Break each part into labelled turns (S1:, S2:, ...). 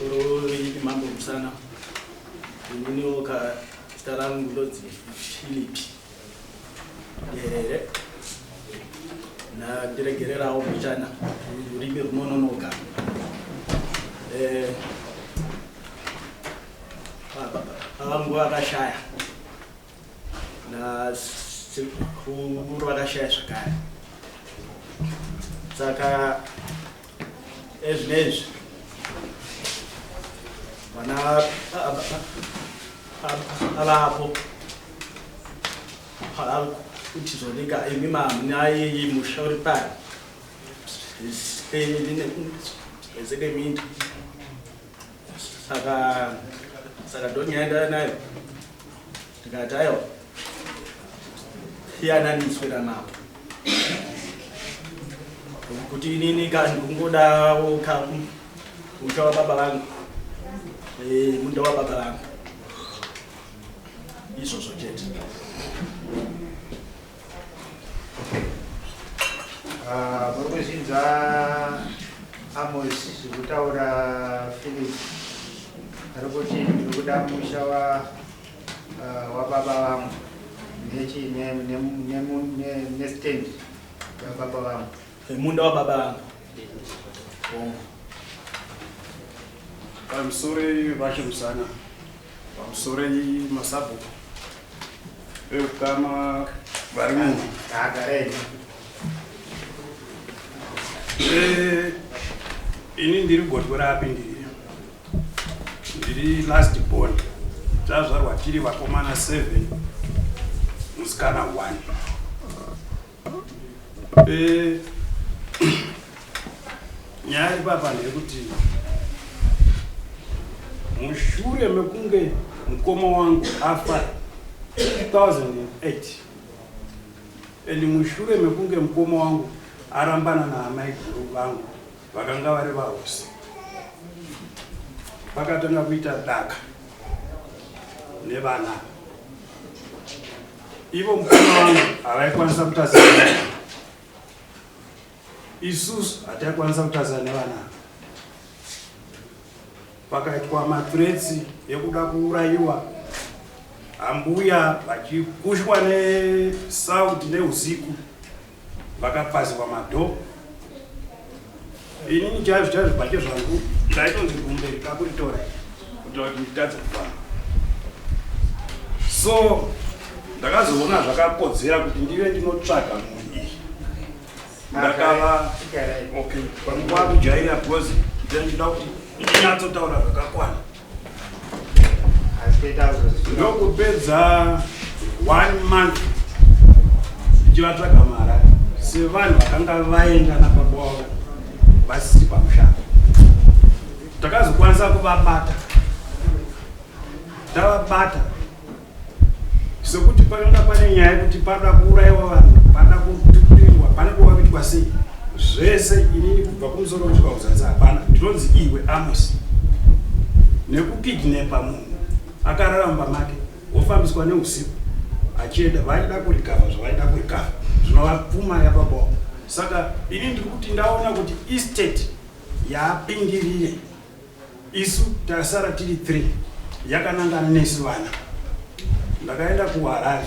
S1: Ori mambo msana. Nini oka starangu lozi Philip. Na diregerera au mchana. Uribe rumono noka. Abangu akashaya. Na huru akashaya shakaya. Saka eznezo. Mana alapo halal utizonika imima nayi mushauri pale ezeke mintu saka donyenda nayo tikatayo yana niswera napo kuti nini kanti kungoda ukawa baba wangu munda wa baba wangu iso sojeti
S2: Murikuzinza Amos kutaura Philip arikuti ndikuda musha wa baba wangu ne stand ya baba wangu
S1: munda wa baba wangu.
S3: I'm sorry, Basham Sana. I'm sorry, Masabu. Kama Barmu. Ini ndiri godwara apindiri. Ndiri last born. Tazvarwa tiri vakomana 7, musikana 1. Nyaya baba ndekuti mushure mekunge mukoma wangu afa 2008 eni mushure mekunge mukoma wangu arambana na amai guru vangu vakanga vari vahosi vakatanga kuita daka nevana ivo mukoma wangu havaikwanisa kutazana isusu hataikwanisa kutazana nevana pakaitwa mathuretsi ekuda kuurayiwa ambuya vachikushwa nesaudi neusiku vakapazirwa madho. Inini chaizvo bhake zvangu ndaitonzi kumberi kakuritora kutaura kuti nditadze kufamba. So ndakazoona zvakakodzera kuti ndive ndinotsvaga munhu iyi. Ndakava okay panguva kujaira because ndinoda kuti ndinyatsotaura zvakakwana. Ndokupedza 1 month ndichivatsvaga mara sevanhu vakanga vaenda nababa wavo vasiri pamushando. Takazokwanisa kuvabata, tavabata sekuti pakanga pane nyaya yekuti pada kuurayiwa vanhu, pada kutukurirwa, pane kuva kuitwa sei. Zvese inini kubva kumusoro kusvika kuzasi hapana. Ndinonzi iwe Amos nekukidnepa munhu akararamba make wofambiswa neusiku achienda vaida kurikavha zvavaida kurikavha zvinovapfuma yababa. Saka ini ndiri kuti ndaona kuti estate yapindirire isu tasara tiri 3 yakanangana nesu vana. Ndakaenda kuHarare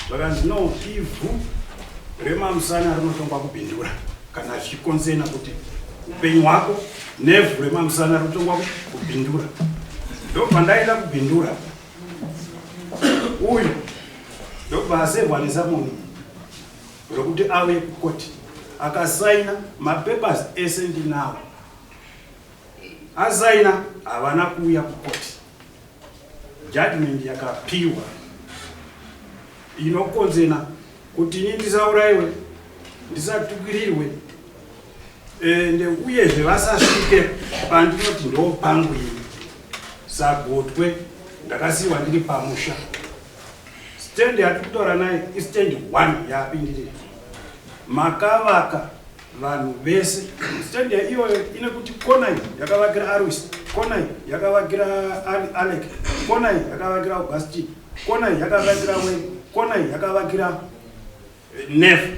S3: zvakanzi no ivhu remamusana rinotongwa kubhindura kana zvichikonzena kuti upenyu hwako nevhu remamusana rinotongwa kubhindura. Ndopandaienda kubhindura uyu ndobva asevhwa nesamunhu rokuti auye kukoti akasaina mapapers ese ndinawo. Asaina havana kuuya kukoti. Judgment yakapiwa inokonzena kuti ini ndisaurayiwe, ndisatukirirwe, ende uyezve vasasvike pandinoti ndopangu ini. Sagotwe ndakasiyiwa ndiri pamusha. Stand yatiri kutaura naye istand 1 yapindirira. Makavaka vanhu vese. Stand iyoyo ine kuti kona iyi yakavakira Arwis, kona iyi yakavakira Alec, kona iyi yakavakira Augustine, kona iyi yakavakira Wayne, kona iyi yakavakira Nef.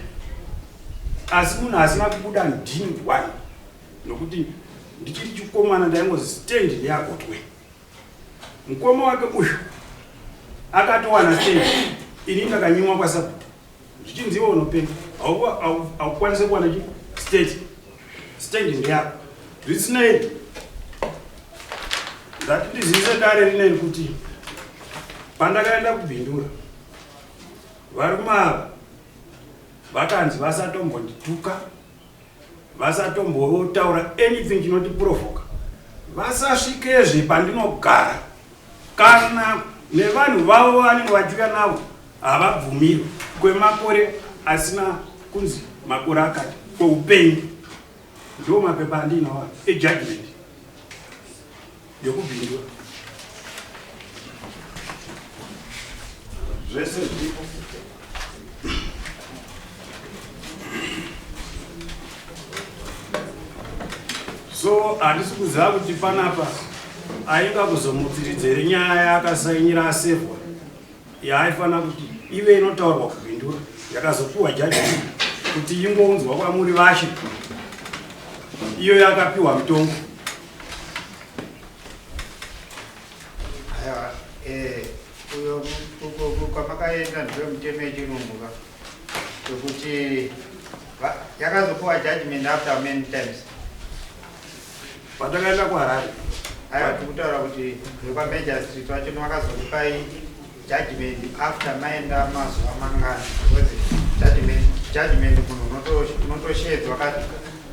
S3: Asi munhu asina kubuda ndini 1 nokuti ndichiri chikomana ndaingozi stendi ndeyagotwe. Mukoma wake uyu akatowana stendi, ini ndakanyimwa kwaSabhuku. Zvichinziwa unopenga haukwanise kuwana chi stendi ndeyako. Zvisinei ngatitizivise dare rineri kuti pandakaenda kubhindura varume ava vakanzi vasatombondituka, vasatombotaura anything chinotiprovoka, vasasvikezve pandinogara kana nevanhu vavo vanenge vachiuya navo havabvumirwi kwemakore asina kunzi makore akati kweupenyu. Ndo mapepa andinawo ejudgment yokubhindura zvese zviripo. So handisi kuziva kuti panapa ainga kuzomutsiridzere nyaya yakasainyira asevhwa yaaifanira kuti ive inotaurwa kubhindura yakazopiwa judgment kuti ingounzwa kwamuri vashe, iyo yakapiwa mutongo.
S2: Uyo kwamakaenda ndwemutemo yechirungu kuti yakazopiwa judgment after many times.
S3: Patakaenda kuHarare
S2: aiwa tikutaura kuti vekwaMajor Street vacho vakazokupai judgment after maenda mazuva mangana, because judgment munhu unotoshedzwa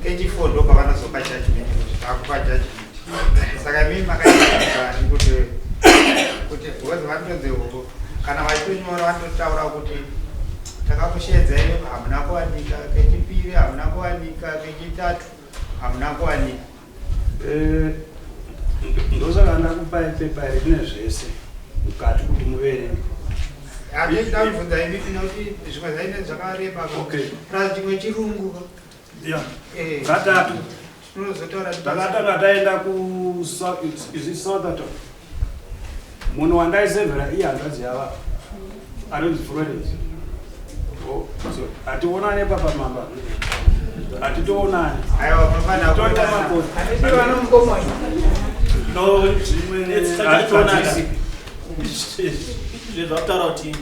S2: kechi4 ndo pavanozopa judgment kuti akupa judgment. Saka mimi makaita kuti because vantonze kana vachitonyora vanotaura kuti takakushedzai, hamuna kuwanika kechipiri, hamuna kuwanika kechitatu, hamuna kuwanika.
S3: Ndosaka ndakupai pepa rine zvese mukati kuti muverenge.
S2: Ndabvunza imi kuti zvimwe zvaine zvakareba plus chimwe chirungu.
S3: Katatu
S2: tinozotaura
S3: takatanga taenda kuSouthampton. Munhu wandaisevhera iye hanzvadzi yava anonzi Florence. Hationane papamamba, hatitoonane.
S2: Aiwa mafana
S3: toita makoti
S1: zvakutaura kuti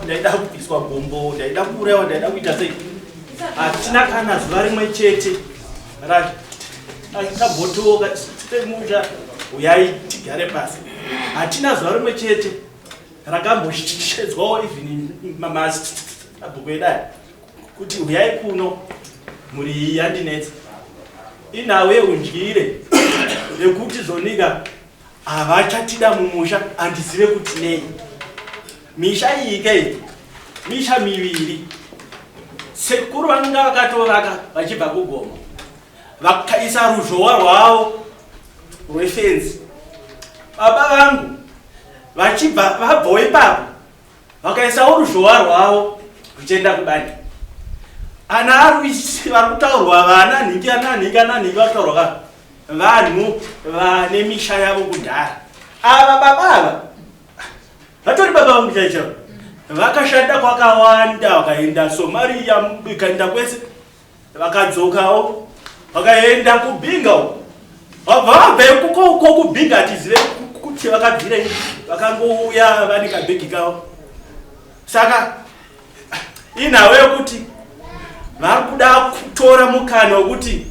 S1: ndaida kubviswa gombo, ndaida kuurayiwa, ndaida kuita sei. Hatina kana zuva rimwe chete rakambotoka semusha uyai tigare pasi. Hatina zuva rimwe chete rakamboshedzwawo even mabhuku edai kuti uyai kuno muri yandinetsa. Inawe undyire nekuti zonika havachatida mumusha, handizive kuti nei. Misha iyi ke misha miviri. Sekuru vanga vakatovaka vachibva kugomo vakaisa ruzhowa rwavo rwefenzi. Baba vangu vabvawo ipapo vakaisawo ruzhowa rwavo ruchienda kubani. Ana arwisi vari kutaurwa vana nhingi vari kutaurwa vanhu vane misha yavo kudhara. Ava baba ava vatori baba vangu chaichavo, vakashanda kwakawanda, vakaenda Somalia, vakaenda kwese, vakadzokawo vakaenda kubhinga uko. Vabva uko kubhinga hatizive kuti vakabvire, vakangouya vane kabhegi kavo. Saka inawe kuti vari kuda kutora mukana wekuti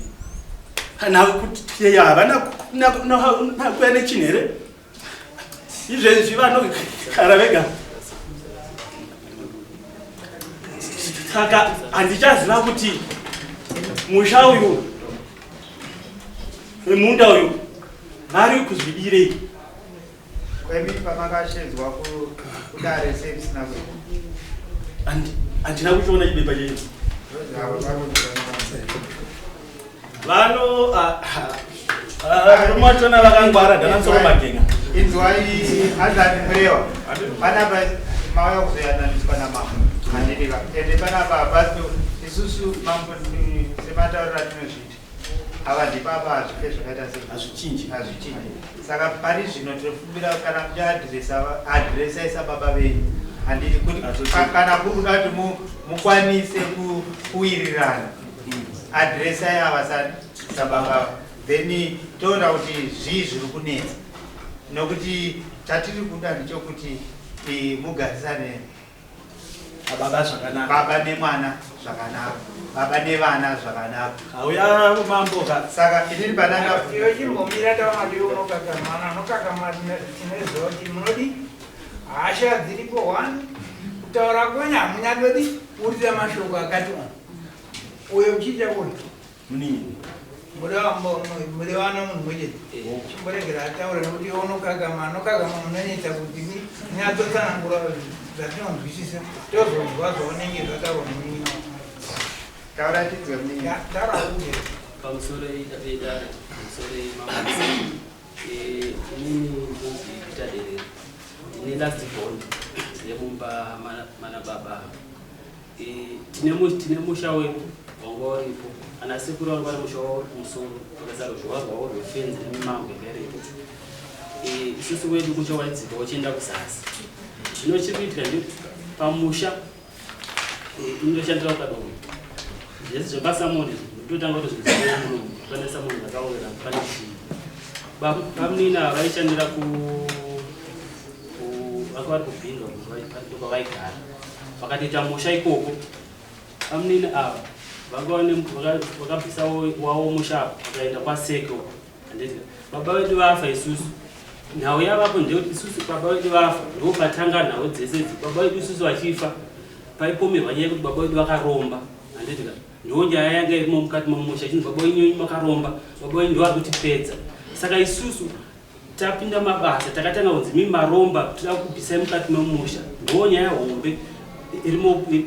S1: havana kuya nechinhu here. Izvezvi vanogara vega. Saka handichaziva kuti musha uyu munda uyu vari kuzvidirei.
S2: Kwemi pamakashedzwa kudare sevisina
S1: handina kuchiona chibepa chedu. Vano rumatona vakangwara dhanatsoro magenga.
S2: Inzwai Azani Mrewa. Panapa mauya kuzoyananiswa namamwe. Handidika. Ende panapa bato isusu mambo sematauriro atinozviita. Ava ndipapa hazvipe zvakaita sei.
S1: Hazvichinji.
S2: Saka pari zvino tinofumbira kana muchiadhiresai sababa venyu. Handiti kuti kana kuri kuda kuti mukwanise kuwirirana. Adhiresai ava sababa then toona kuti zvii zviri kunetsa nokuti chatiri kuda ndechokuti mugarisane
S1: ababa zvakanaka,
S2: baba nemwana zvakanaka, baba nevana zvakanaka.
S1: auya mamboka
S2: Saka inini banana
S4: iyo chimbomira tavanoti unokakamana nokakama tineziva kuti munodi hasha dziripo 1 kutaura kwenyu hamunyatoti urira mashoko akati uyo uchiita kuti
S1: munini
S4: murevano munhu mwechete chimboregera ataura nokuti unokakama munoita kuti munyatotsanangura zvatinonzwisisa tozonzwa zvaunenge zvataurwa nemumwe
S2: taura tidzwe mningi
S4: taura uye
S5: pamusoro idabeda pamusoro mamasi inini ndonzi Peter Derere ndine last born yemumba mana baba tine musha wedu wanga uripo ana sekuru vangu vari musha musoro vakasara zvovarwawo rwefenzi nemimango ingarepo isusu wedu musha waidzika uchienda kuzasi zvino chiri kuitika pamusha indoshandira ukadongo zvese zvepasamoni totanga kuti zvizivo pane samoni vakawera pane chii vamunina vaishandira vanga vari kubhinga kwavaigara vakatoita musha ikoko vamunina ava vakabvisa wavo musha vakaenda kwaseko handiti baba vedu vafa isusu nhau yavapo ndekuti isusu baba vedu vafa ndo patanga nhau dzese baba vedu isusu vachifa paipomerwa nyaya yekuti baba vedu vakaromba handitika ndonyaya yanga irimo mukati momusha chinhu baba wenyu makaromba baba wenyu ndo vari kutipedza saka isusu tapinda mabasa takatanga kunzi mimaromba toda kubvisai mukati memusha ndonyaya hombe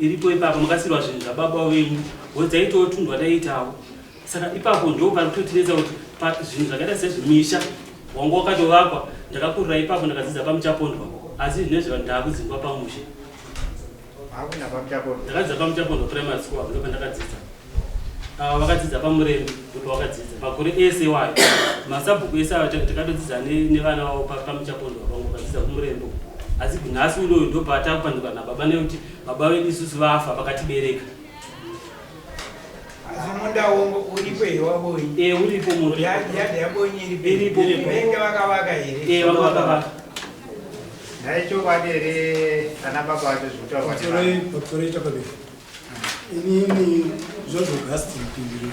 S5: iripo ipapo makasirwa zvinhu zvababa wenyu dzaitawo tunhu vataitawo saka ipapo ndo pari kutotinetsa kuti zvinhu zvakaita sezvimisha wanga wakatovakwa ndakakurira ipapo ndakadzidza pamuchapondwa asi zvinezvi ndakudzingwa pamusha ndakadzidza pamuchapondwa primary school ndo pandakadzidza vakadzidza pamurembe ndipo vakadzidza makore ese wayo masabhuku ese ayo takatodzidza nevana vavo pamuchapondwa pangu vakadzidza kumurembe asi nhasi unoyu ndo patakupanduka nababa nekuti baba vedu isusu vafa vakatibereka
S4: asi mundawo uripo iwabonyi
S5: uripo munhu
S4: yadhi yabonyi
S5: iripo
S4: vengi vakavaka here
S5: vanga vakavaka
S2: naichokwadi here kana baba vacho
S6: zvekutaurwa inini zvozvo gasti mpindiro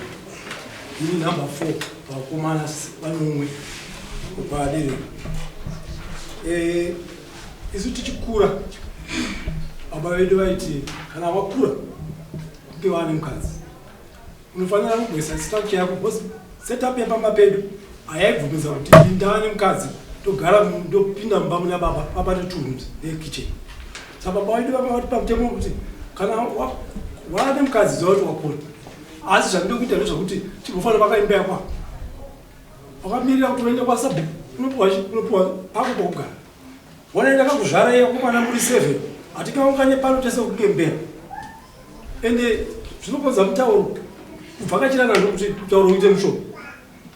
S6: ini number 4 vakomana vanomwe kupadire isu tichikura baba vedu vaiti kana wakura kunge vane mukadzi unofanira kugwesa sitachi yako bcause setup yapamba pedu hayaibvumidza kuti ndava nemukadzi togara ndopinda mumba muna baba papane 2 rooms nekitchen saka baba vedu vanga vati pamutemo kuti kana wane mukadzi dzavati wakura asi zvandode kuita ndezvekuti chinofanira vakaimba yakwa wakamirira kuti uende kwasabhuku unopuwa pako pokugara wanaenda kakuzvara yakomana muri 7 hatikaunganye pano tese kukembera ende zvinokonza mutauro kuvhakachirana ndokuti mutauro uite mushoma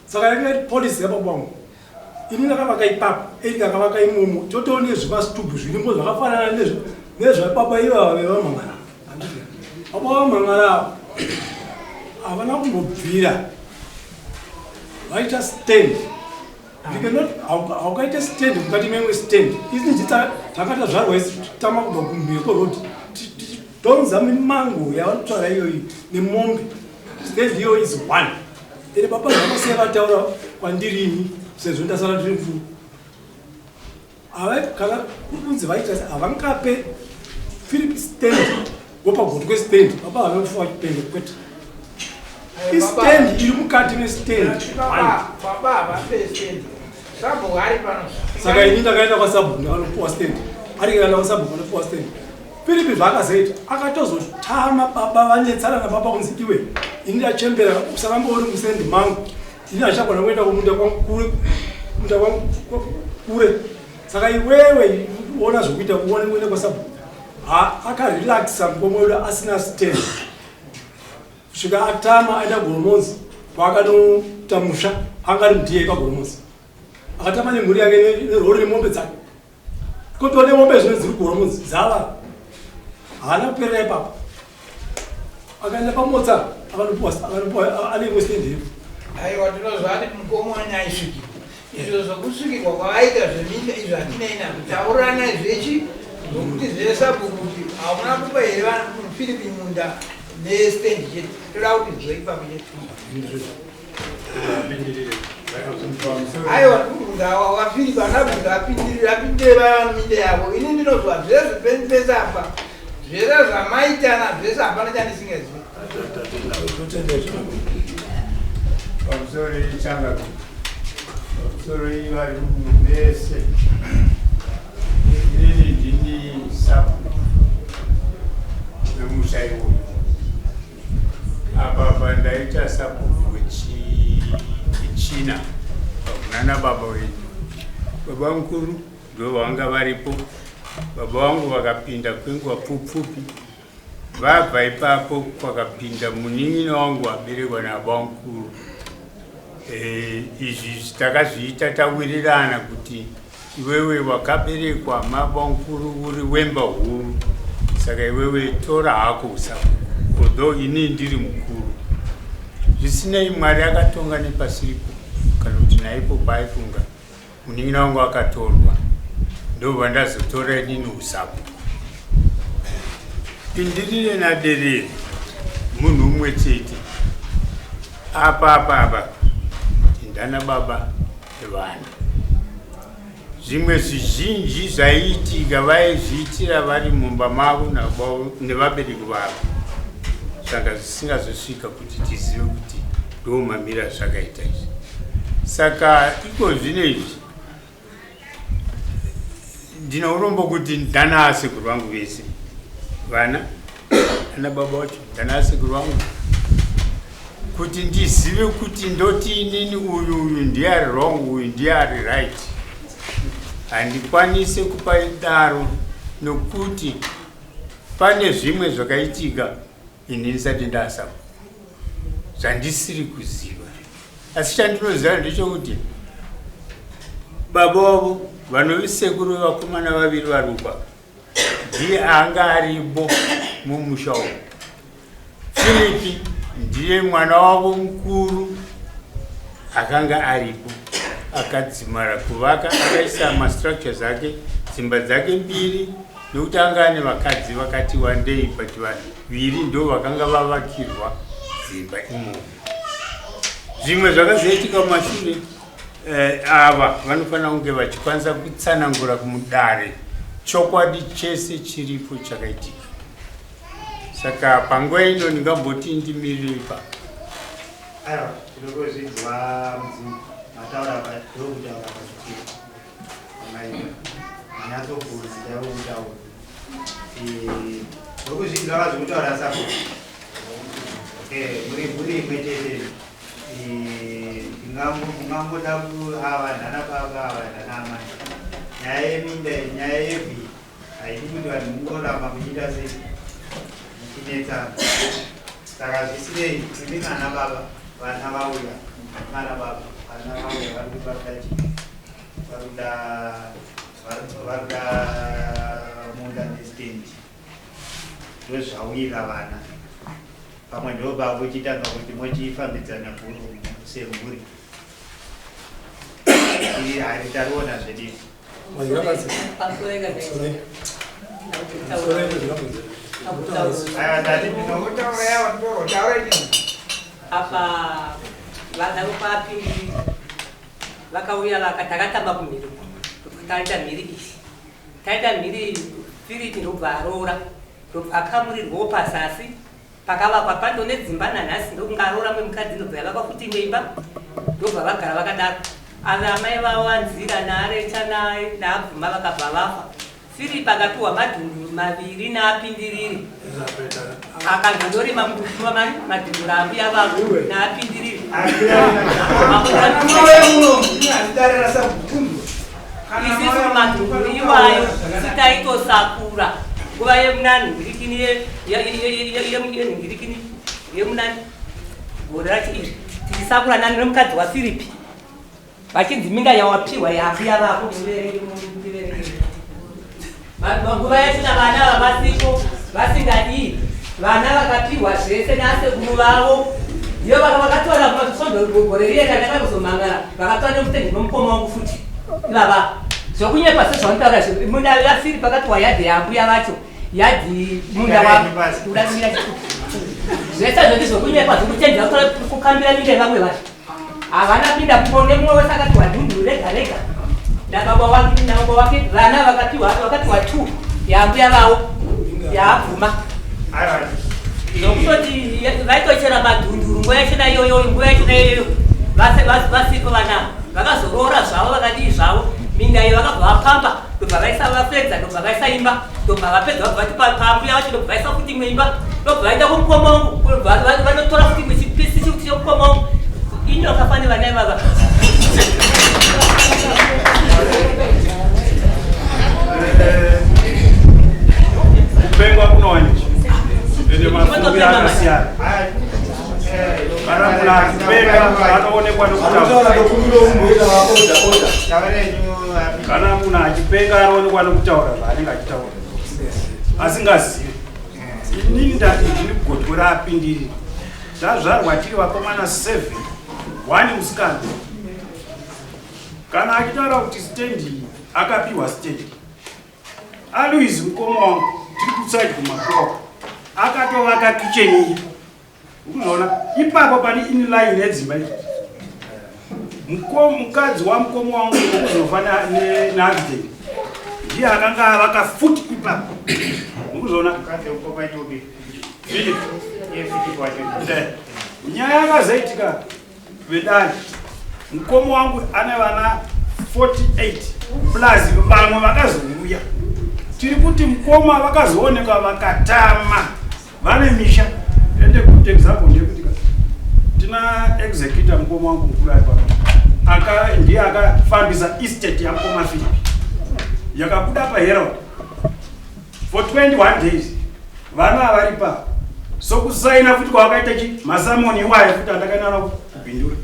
S6: saka yanga iti polisi yapapa wangu ini ndakavaka ipapo erika akavaka imomo totoone zvimastubhu zvirimbo zvakafanana nezvababa ivava vevamangana baba vamangana havana kumbobvira vaita stand haukaita stand mukati memwe stand izinji takata zvarwa isi tama kubva kumheko roti donza mimango yavanotsvara iyoyi nemombe stand iyo is 1 ende baba zvakasiya vataura kwandirini sezvo ndasara ndiri mfuru kana kunzi vaita havangape philip stand wopagoti kwestand baba havanofuwa chipenge kwete istand iri mukati mestand
S4: baba vape stand sabhuku ari pano
S6: saka ini ndakaenda kwasabhuku ndavanopuwa stand arikaenda kwasabhuku vanopuwa stand philipi zvaakazoita akatozotama baba vanetsana nababa kunzi iwe ini ndachembera usakamboori musendi mangu ini hachagona kuenda kumunda kwangu kure saka iwewe uona zvokuita uone kuenda kwasabhuku akarelaxa mukomwedu asina stand kusvika atama aenda goromonzi kwaakanoita musha angari mudiye pagoromonzi akatama nemhuri yake nerori nemombe dzake kotoone mombe zvino dziri goromonzi dzava haana kuperera ipapo akaenda pamotsa akanopuwa aneimwe stendeyo
S4: aiwa tinozwa kuti mukomo wanyaisvikirwa izvo zvokusvikirwa kwavaita zveminda izvo hatinaina kutaurana zvechi zvokuti zvesabhuku kuti hamuna kupa here vafilipi munda nestendi chete toda kuti zvoipapo chete aiwa kungawa wafilipi anabvunza apindire vaminda yavo ini ndinozwa zvese pesapa zvese zvamaitana zvese hapana chandisingazivi
S2: pamusoro ichanga pamusoro ivari vese inini ndini sapu vemusha iwoyo apa ndaita sapu wechina pakunana baba wedu baba mukuru ndo vanga varipo baba vangu vakapinda kwenguva pfupi vabva ipapo kwakapinda munin'ina wangu waberekwa nababa mukuru izvi takazviita tawirirana kuti iwewe wakaberekwa mababa mukuru uri wemba huru saka iwewe tora hako usapo although ini ndiri mukuru zvisinei mwari akatonga nepasiripo kana kuti naipo paifunga munin'ina wangu akatorwa ndobva ndazotora inini usapo pindirire naderere munhu umwe chete apa ndana baba nevana zvimwe zvizhinji zvaiitika vaizviitira vari mumba mavo nevabereki vavo saka zvisingazosvika kuti tizive kuti ndo mamira zvakaita izvi saka iko zvino izvi ndina urombo kuti ndana asekuru vangu vese vana ana baba wacho ndana asekuru vangu kuti ndizive kuti ndoti inini uyu ndiari wrong uyu ndiari right handikwanise kupa daro nokuti pane zvimwe zvakaitika ini ndisati ndasapo zvandisiri kuziva asi chandinoziva ndechokuti baba wavo vanovisekuru vakomana vaviri varukwa ndiye anga aripo mumusha umu Filipi ndiye mwana wavo mukuru akanga aripo akadzimara kuvaka akaisa mastructures ake dzimba dzake mbiri nokuti anga ane vakadzi vakati wandei but vaviri ndo vakanga vavakirwa dzimba imomo zvimwe zvakazoitika mumashure ava vanofanira kunge vachikwanisa kutsanangura kumudare chokwadi chese chiripo chakaitika saka panguva ino ndingamboti ndimirire ipapo aiwa tinokozvidzwa mataura ndokutaura pachipiri amai manyatsogona ndaokutaura ndokuzvidzwa vazvokutaura sapo muri imwe chete ungangoda kuava ndana baba ava ndana amai nyaya yeminda nyaya yevhi haidi kuti vanhu mungoramba muchiita sei muchinetsana saka zvisinei imi kana baba vana vauya kana baba vana vauya varikuda munda nestendi ndozvawira vana pamwe ndobva vochitanga kuti mochifambidzana vhuru semhuri iri hari tariona zvedii
S7: apa vana vopapiri vakauya vakatakatamba kumhiri taita mhiri izvi taita mhiri Filipi ndobva aroora ndobva akamurirwawo pazasi pakavakwa pando nedzimba nanhasi ndokungaroora mwemukadzi ndobva yavakwa futi imweimba ndobva vagara vakadaro ava amai vavo vanzira naarecha naabvuma vakabva vafa Filipi akapiwa madhumbu maviri naapindirire akazondorima madhumbu rambuya vavo naapindirire isisu madhumbu iwayo sitaitosakura nguva yemunanhingirikini yenhingirikini yemunani gore racho iri tisakura nani nemukadzi waFilipi vachinzi minda yawapiwa yakuya vako nguva yachina vana vavasipo vasingadii vana vakapiwa zvese nasekuru vavo Iyo vakatora kumasondogorerieka ndakazomangara vakatora nemutendi nomukoma wangu futi ivava zvokunyepa sezvauntaura munda yasiri pakati wayadhi yambuya vacho yadhi munda waudamira zvese zvoti zvokunyepa zvokutendera kukambira minde vamwe vacho havana pinda nemumwe wese akati wadhunduru rega rega ndakabwa wake vana vakatiwa 2 yambuya vavo yaabvuma nokutoti vaitochera madhunduru nguva yachina iyoyo vasiko vana vakazorora zvavo vakadii zvavo minda iyo vakabva vapamba ndobva vaisa vapedza ndobva vaisa imba ndobva vapedza vabva vati pambuya vacho ndobva vaisa futi imwe imba ndobva vaita kumukoma wangu vanotora futi imwe chipisi chikuti chomukoma wangu ini vakafane vana ivava
S3: kupengwa kunowaniki ende mafuvi akasiyana kana munhu achipenga anoonekwa kana munhu achipenga anoonekwa nokutaura zvaanenge achitaura asingazivi. Inini ndati ndini gotwe raapindiri zvazvarwa tiri vakomana 7 1 musikana kana achitaura kuti stendi akapiwa stendi aluizi mukoma wangu tiri kusaidi kumakoko akatovaka kicheni unoona ipapo pani inline yedzimba iyi mukadzi wamukoma wangu ukuzofana neaccident ndiye akanga avaka futi ipapo ukuzoona nyaya yakazoitika vedani mukoma wangu ane vana 48 plus vamwe vakazouya tiri kuti mukoma vakazoonekwa vakatama vane misha ende kuti example ndekuti tina executor mukoma wangu mukuru apa ndiye akafambisa estate yamukoma Philip yakabuda paHerald for 21 days vana vari pa so kusaina futi kwakaita chi masamoni iwaye futi andakanyara kubhindura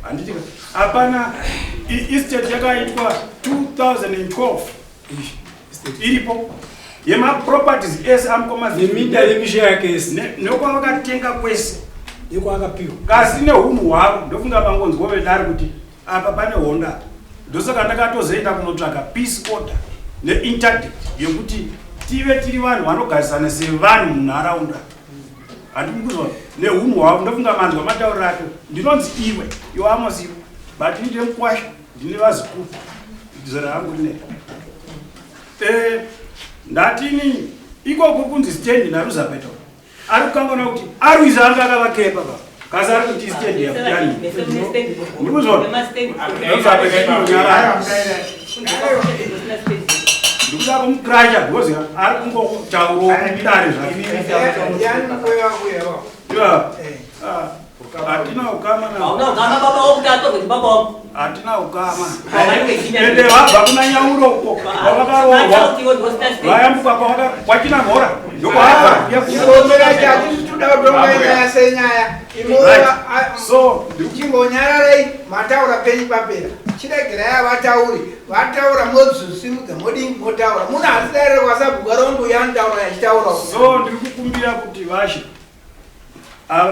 S3: handiti apana estate yakaitwa 2012 iripo yema properties ese amukoma
S6: neminda yemisha yake ese
S3: nokwa vakatenga kwese
S6: yeko akapiwa
S3: kasi nehunhu hwavo ndofunga vangonzwa vedari kuti apa pane honda ndosaka ndakatozoenda kunotsvaka peace order neinterdict yekuti tive tiri vanhu vanogarisana sevanhu munharaunda handikuzwa nehunhu hwavo ndofunga manzwa matauriro ake ndinonzi iwe iwe amosiwo but ndine mukwasha ndine vazikuru zera hangu rine ndatini ikoko kunzi stendi naruzapeto ari kukangana kuti arwiza anga akavakepa pa kasi ari kuti stendi yakutani ndikuzona ndikuda kumukracha because ari kungotauro kudare hatina ukama hatina ukama ende vabva kuna nyauro uko kwavakarohwa vayambuka kwachina mhora
S4: so chingonyararei mataura penyu papera chiregerai vataura modzosimuka modingi motaura munhu asidarire kwasabhuka rondoyantaura yachitaura
S3: so ndiri kukumbira kuti vashe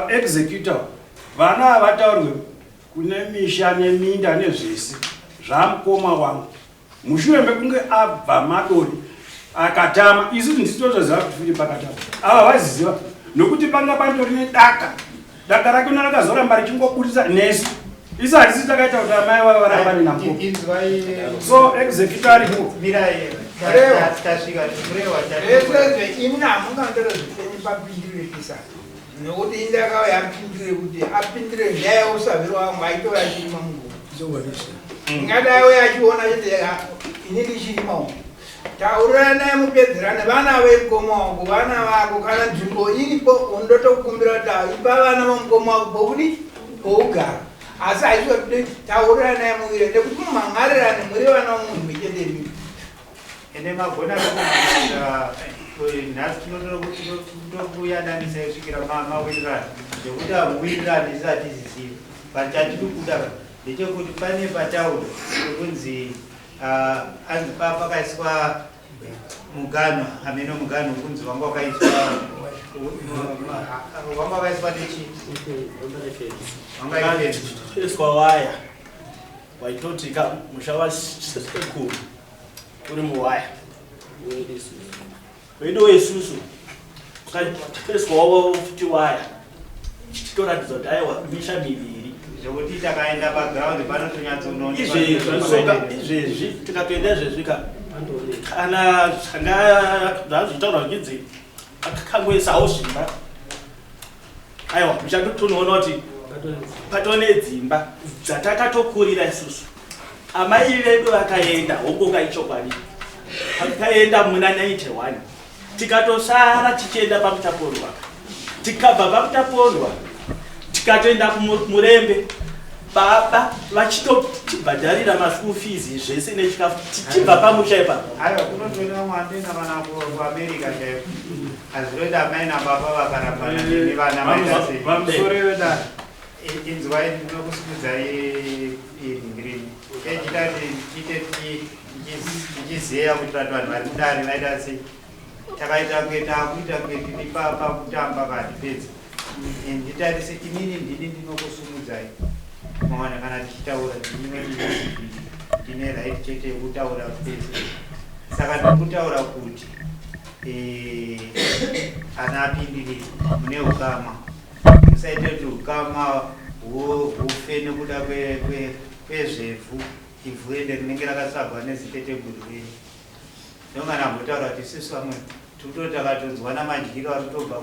S3: executor vana havataurwe kune misha neminda nezvese zvamukoma wangu mushure mekunge abva madori akatama isu ndisitotoziva kuti Philip akatama ava vaziziva nokuti panga pandori nedaka rake narakazoramba richingobudisa nesu isu hatisi takaita kuti amai vava varamba nenamukoma so executor aripo
S4: ini hamungandorazvipenyu papindirekisa nokuti indakauya yapindire kuti apindire nyaya usaviri wangu aitova achirima mungu ingadaiwe achiona chete ini ndichirima umu taurira naye mupedzerane vana vemukoma wangu vana vako kana nzvimbo iripo undotokumbira kuti ipa vana vamukoma wangu pokudi pougara asi achioti taurira naye muwire ndekuti mumhangarirane muri vana vamunhu mechenderi
S2: ende magona nhasi tinotokuyadanisa kusvikira mawirirani ndekuti hamuwirirani isati ziziva but chatiri kuda ndechekuti pane patauro kunzi pakaiswa muganwa ameno muganwa kunzi wanga wakaiswa Wanga vaiswa nechi? Wanga ifenzi.
S1: Iswa waya. Waitotika mushawa sekuru. Uri muwaya. Wedo esusu. Iswa wawo futi waya. Chitoratidza kuti aiwa misha miviri.
S2: Zvokuti takaenda paground panotonyatsonoona.
S1: Izvezvi tikapenda izvezvika. Kana zvazvitaura zvichidzi akangoisawo zvimba. Aiwa muchatotonoona kuti patone dzimba dzatakatokurira isusu. Amai vedu vakaenda hongoka ichokwadi. Vakaenda muna 91. Tikatosara tichienda pamutapondwa. Tikabva pamutapondwa tikatoenda kumurembe. Baba vachitobhadharira maschool fees zvese nechikafu tichibva pamusha ipapo.
S2: Aiwa kunotoona mwandina vana kuAmerica chaivo. Azviroita amai nababa vakarambana nevana vaitasi.
S3: Pamusoro wedare.
S2: Inzwai ndinokusimudzai Ingrid. Echita kuti tichiziva kuti vanhu vari kudare vaita sei. Takaita kunge takuita kunge tiri pakutamba katipedza. Nditarise inini ndini ndinokusumudzai. Mwana kana tichitaura ndine right chete kutaura pese. Saka ndikutaura kuti ana apindirire mune ukama. Musaite kuti ukama hufe nekuda kwezvevhu. Ivhu ende rinenge rakasagwa neziteteguru renyu. Ndongana mbotaura kuti isusu vamwe tikuti takatonzwana madyiro arikutobva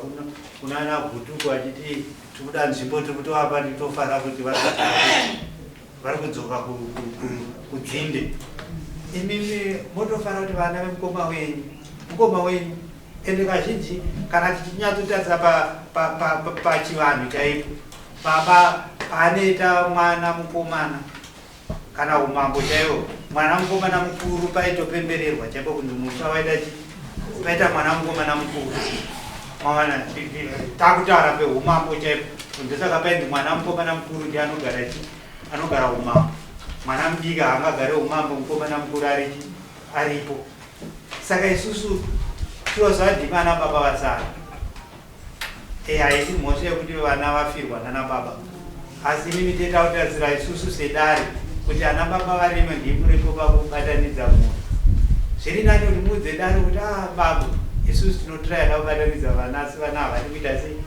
S2: kunana gutuku achiti tikuda nzvimbo tikutovapa titofara kuti vari kudzoka kudzinde. Imimi motofara kuti vana vemukoma wenyu ende kazhinji kana tichinyatsotadza pachivanhu chaipo baba paanoita mwana mukomana kana umambo chaiwo mwana mukomana mukuru paitopembererwa chaipo kuti musha vaita mwana mukomana mukuru. Mwana takutaura peumambo chaipo ndosaka painzi mwana mukomana mukuru ndi anogara umambo. Mwana mudiki haangagare umambo, mukomana mukuru aripo. Saka isusu tinozadhima ana baba vasara. Haisi mhosva yekuti vana vafirwa nana baba, asi imini tetautadzira isusu sedare kuti ana baba varime ndimuripo pakubatanidza mhuri. Zviri nani kuti mudze dare kuti babu isusu tinotirayada kubatanidza vana asi vana havari kuita sei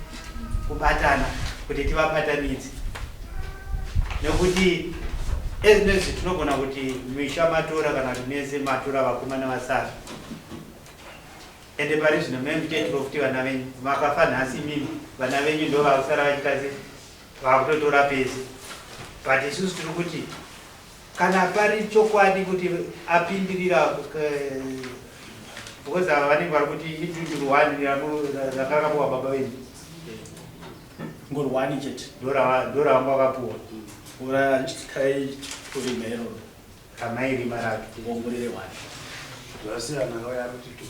S2: kubatana kuti tivabatanidze. Nekuti ezinezvi tinogona kuti misha matora kana kuti nese matora vakomana vasara. Ende pari zvino memuchetiro kuti vana venyu vakafa nhasi mimi vana venyu ndo vakusara vachita sei vakutotora pese. But isusu tiri kuti kana pari chokwadi kuti apindirira because vanenge vari kuti ijuju ruwani rakakapuwa baba venyu
S1: ngoruwani chete
S2: ndo ravanga vakapuwa
S1: ura chikai kurimero
S2: kamairima rake
S1: ngongorere wani
S3: zvasiyana kauya kuti tu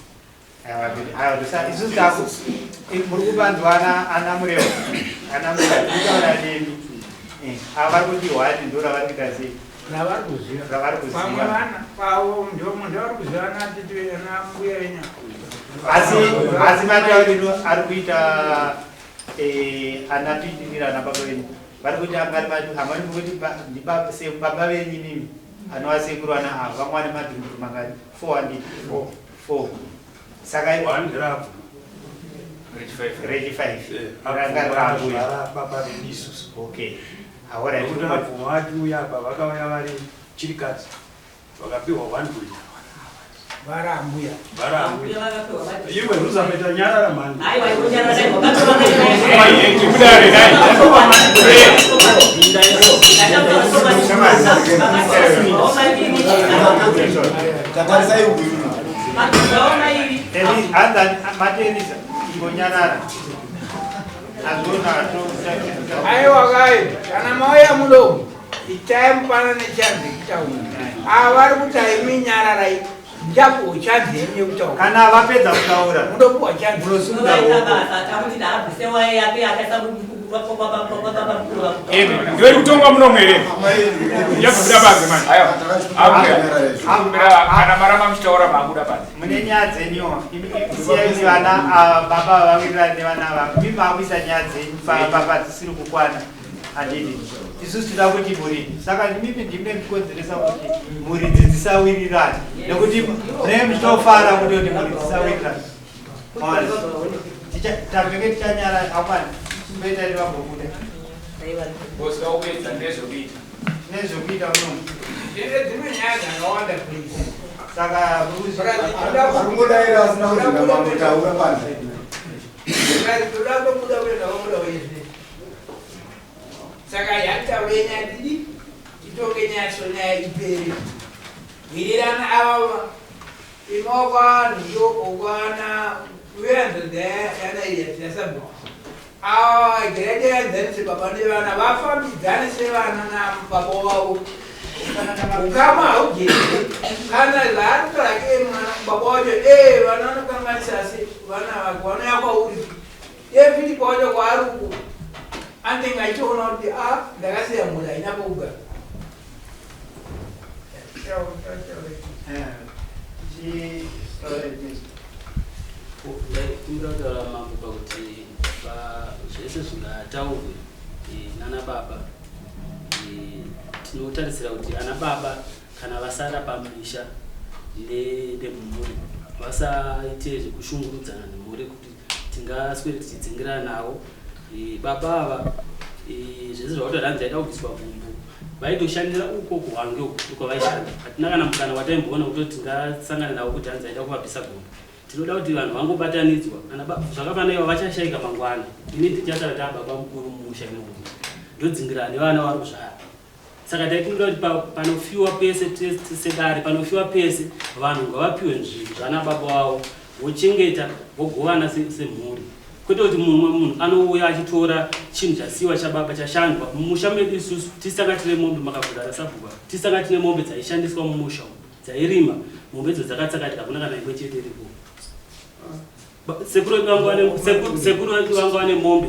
S2: isusu tako muri kuvanzwana ana mureo kutaura nemi avari kuti hwani ndo ravari kuita sei
S4: navari kuziva pamwe vana pavo ndovari kuzivana ana mbuya venyu.
S2: Asi matauriro ari kuita anapindirira ana baba venyu vari kuti hamani kuti baba venyu mimi anova sekuru ana ava vamwe vane madhumbu mangani 404. Saka Regi 5 ranga rabuya
S3: baba vedususu.
S2: Okay. Ahora
S3: kuti vabvuma vatiuya apa vakauya vari chirikadzi vakapiwa 1 kuita
S4: varambuya
S3: iwe uzapeta nyarara mhani
S2: materisa ingonyarara
S4: aiwa kai kana mauya mudomo itai mupana nechanzi kutaura avari kuti aiminyararai japo chanzi yenye kutaura
S2: kana vapedza kutaura
S4: mudopuwa chanzi
S2: munosungao
S8: Ndiwe kutonga muno mwere. Yakubuda bazi mani. Ayo. Kana marama mshtaura mabuda bazi.
S2: Mune nyadze nyo. Siyezi vana baba vawirira nevana vavo. Mimi mavisa nyadze baba dzisiri kukwana. Handidi. Isusu tinoda kuti muri. Saka mimi ndimne ndikonzeresa kuti muri dzisawirirana. Nekuti nemutofara kuti muri dzisawirirana. Tapenge tichanyara amwana. Mbeta ndi vambokuda.
S8: Bosi kaupedza nezvekuita.
S2: Nezvekuita muno.
S4: Dzimwe nyaya dzakawanda kuita.
S2: Saka
S6: Arungodaira asina kuti ndamamutaura panze.
S4: Toda kubuda kwenda wabuda wese. Saka yataure nyaya dzidi titonge nyaya nyaya ipere. Wirirana ava imokwana ndiyokokwana kuyenza yana yasabu. Gerede sebaba nevana vafambidzane sevana nababa wavo. Ukama haugere kana zvaanotorake mwana baba wacho vana vanokanganisa se vana vako vanoya kwauri fiti kwacho kwaari uko anenge achiona kuti ndakasiya mhuri haina pokugara.
S5: Ndinotaura mambo pakuti zvese zvingataurwe nana baba tinotarisira kuti ana baba kana vasara pamisha nemhuri vasaite zvekushungurudzana nemhuri kuti tingaswere tichidzingirana navo. Baba ava zvese zvavatodanza aida kubviswa vumbu vaitoshandira uko kuhwange uko vaishanda. Hatina kana mukana wataimboona kuti tingasangana navo kuti hanzi aida kuvabvisa vumbu. Tinoda kuti vanhu vangobatanidzwa zvakafanana ivo vachashaika mangwana. Ini tichasara tababa mukuru mumusha inomu ndodzingirana nevana vari kuzvara. Saka taikumbira kuti panofiwa pese sedare panofiwa pese vanhu ngavapiwe nzvimbo zvana baba wavo vochengeta vogovana semhuri. Kwete kuti munhu anouya achitora chinhu chasiwa chababa chashandwa mumusha medu isusu tisanga tine mombe makabvudara sabhuka tisanga tine mombe dzaishandiswa mumusha dzairima mombe dzo dzakatsakatika kuna kana imwe chete iripo. Sekuru wedu wangu wane mombe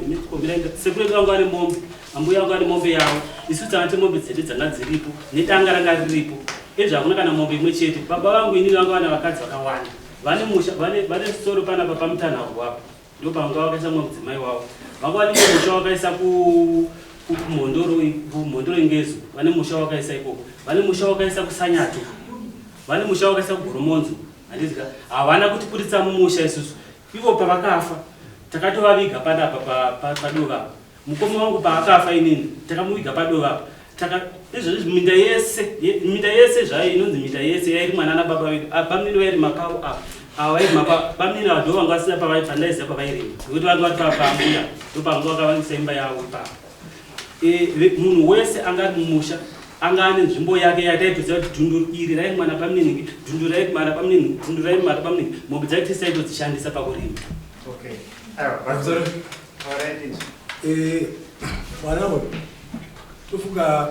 S5: ambuya wangu ane mombe yavo isu tsanga mombe dzedu dzanga dziripo nedanga ranga riripo izvo hakuna kana mombe imwe chete. Baba vangu inini vanga vana vakadzi vakawanda vane musha vane soro panapa pamutanhavo wapo ndo pavanga vakaisa mudzimai wavo vanga vane musha wakaisa kumhondoro ingezo vane musha wakaisa ikoko vane musha wakaisa kusanyato vane musha wakaisa kugoromonzo handizika havana kutipuritsa mumusha isusu ivo pavakafa takatovaviga panapa padova mukoma wangu paakafa inini takamuviga padova izvozvo minda yese zvayo inonzi minda yese yairi mwana nababa vedu pamnini vairi makau pamnini vadho vanga vasina pandaiziva pavairima nekuti vanga vari pambuya ndopanga vakavanisa imba yavo ipapo. Munhu wese angari mumusha anga ane nzvimbo yake yataitoziva kuti dhundu iri rai mwana pamnini dhundu rai mwana pamnini dhundu rai mwana pamnini mombe dzaiti saitodzishandisa pakurima.
S6: Wanawe tofuka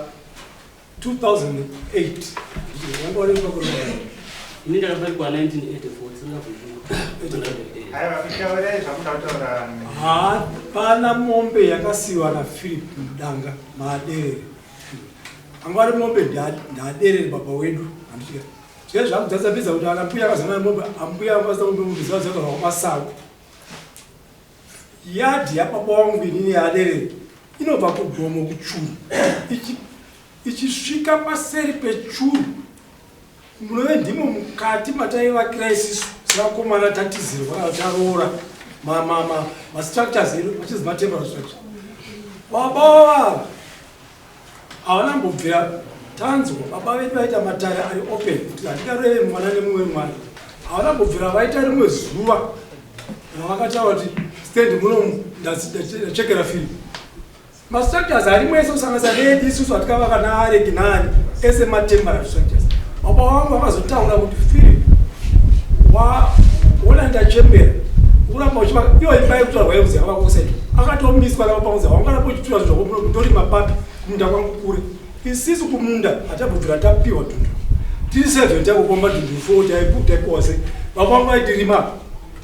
S6: 2008 yanga wale kwa
S5: ini ndakabarikwa 1984
S6: pana mombe yakasiwa na Philip Mdanga maderere anga wale mombe ndaderere baba wedu andika chizvo zvakudzadza pedza kuti akambuya akazama mombe ambuya akazama mombe zvazaka zvamasago yadhi yapapa wangu inini yaderere inobva kugomo kuchuru ichisvika paseri pechuru munove ndimo mukati mataivakira isisu savakomana tatizirwa taroora mastructures edu achizi matemporal structure baba wava havana mbobvira tanzwa baba vedu vaita mataya ari open kuti handikareve mwana nemumwe mwana havana mbobvira vaita rimwe zuva vakataura kuti stand munomu ndachekera fili mastructures arimwe ese kusanganisa needi isusu atikavaka naareki naani ese matemporal structures. Baba wangu vakazotaura kuti Philip waolanda chembera uramba uchiva iwo imba yekutora rwayemuzi yakavakosaita akatomiswa navapamuzi wangana pochitura zvinhu ndori mapapi kumunda kwangu kure isisu kumunda hatabvubvira tapiwa dhundu tiri 7 takukomba dhundu 4 taipiwa sei baba wangu vaiti rima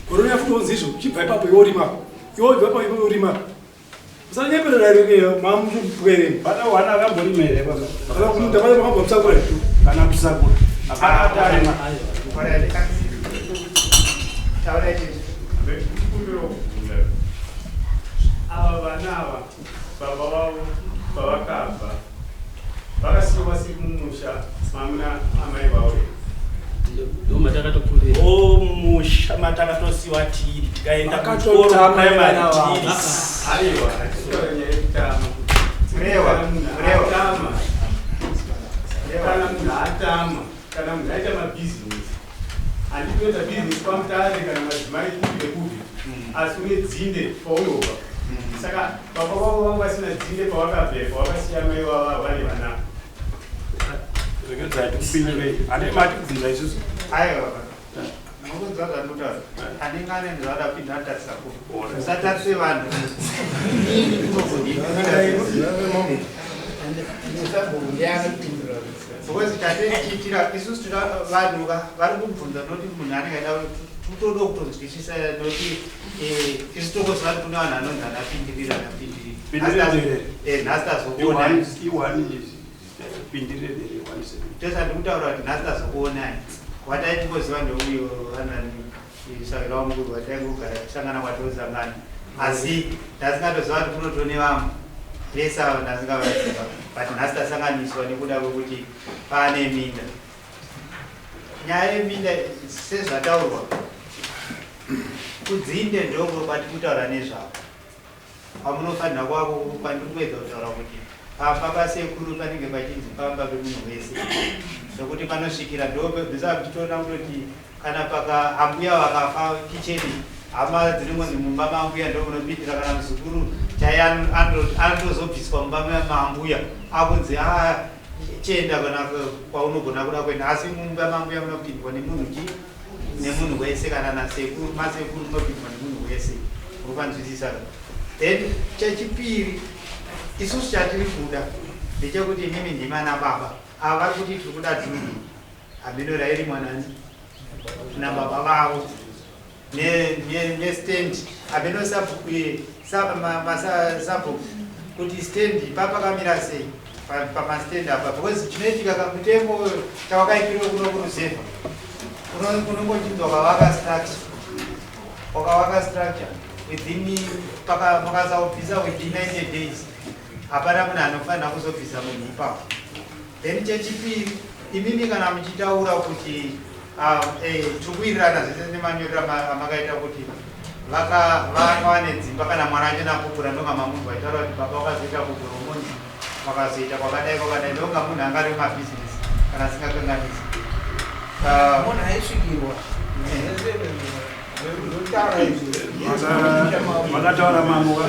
S6: korona futi onzi izvo chibva ipapo iwo rima iwo ibva ipapo iwo rima Usanyepera reke mamu mpwere.
S3: Bana wana akamborimere baba.
S6: Ala kumuntu abanye bakambotsakura tu.
S3: Kana kusakura. Akatari.
S2: Para ele kan. Taura ele.
S3: Aba bana aba baba wabo babakava. Bakasiwa simumusha mamuna amai bawe.
S5: Ndo matakatokurira.
S1: Musha matakatosiwa tiri tikaenda kuchikoro primary tiri.
S3: Aiwa, achitonya ekutama.
S2: Mrewa.
S3: Tama. Kana munhu atama, kana munhu aita mabhizinesi. Anditoita bhizinesi pamutare kana madzimai kude kupi. Asi une dzinde paunobva. Saka baba vavo vangu vasina dzinde pavakabve, pavakasiya mai vavo vane vana. Rekedza tikupindurei. Ane mati kubvunza isusu.
S2: Aiwa. Munozwa zvandautaura. Anenge ane zvadapinda atasako. Usatarise vanhu. Because tatetiitira isusu tina vanhu vari kubvunza noti munhu anenge aida kutoda kutonzwisisa noti isu tokoziva kuti kune vanhu anonzi anapindirira nhasi tazokuonai tosa ndikutaura kuti nhasi tazokuonai watai tingoziva ndeuyo anani sakira wamukuru wataingogara kusangana kwatosangana asi ndasingatoziva kuti kunotone vamwe vese ava ndasingavaziva but nhasi tasanganiswa nekuda kwekuti paane minda. Nyaya yeminda sezvataurwa kudzinde ndokurobati kutaura nezvavo pamunofanira kwavo pandikupedza kutaura kuti pamba sekuru panenge pachinzi pamba pemunhu wese zvokuti panosvikira ndobvisa tichiona kutoti kana paka ambuya vakafa kicheni hama dzirimwe mumba mambuya ndomunopindira kana muzukuru chai anotozobviswa mumba mambuya akunzi chienda kana kwaunogona kuda kuenda asi mumba mambuya munopindwa nemunhu wese kana masekuru munopindwa nemunhu wese unofanzwisisa. Then chechipiri isusu chatiri kuda ndechekuti inini ndima nababa ava vari kuti tiri kuda dhuru hameno rairi mwanani nababa vavo nestendi hameno sabhuku kuti stendi papakamira sei pamastendi apa because chinoitika kamutemo tawakaitiriwe kuno kuruzevha unongochinzi wakavaka structure within makasaubvisa within 90 days hapana munhu anofanira kuzobvisa munhu ipapo. Then chechipiri imimi kana muchitaura kuti tikuwirirana zvese nemanyorero amakaita kuti vanga nedzimba kana mwana acho nakukura ndonga mamunhu vaitaura kuti baba wakazoita kukura umonzi wakazoita kwakadai kwakadai ndonga munhu angari mabhizinesi kana asingakanganisi
S4: munhu aisvikirwa
S3: Makataura mamuka.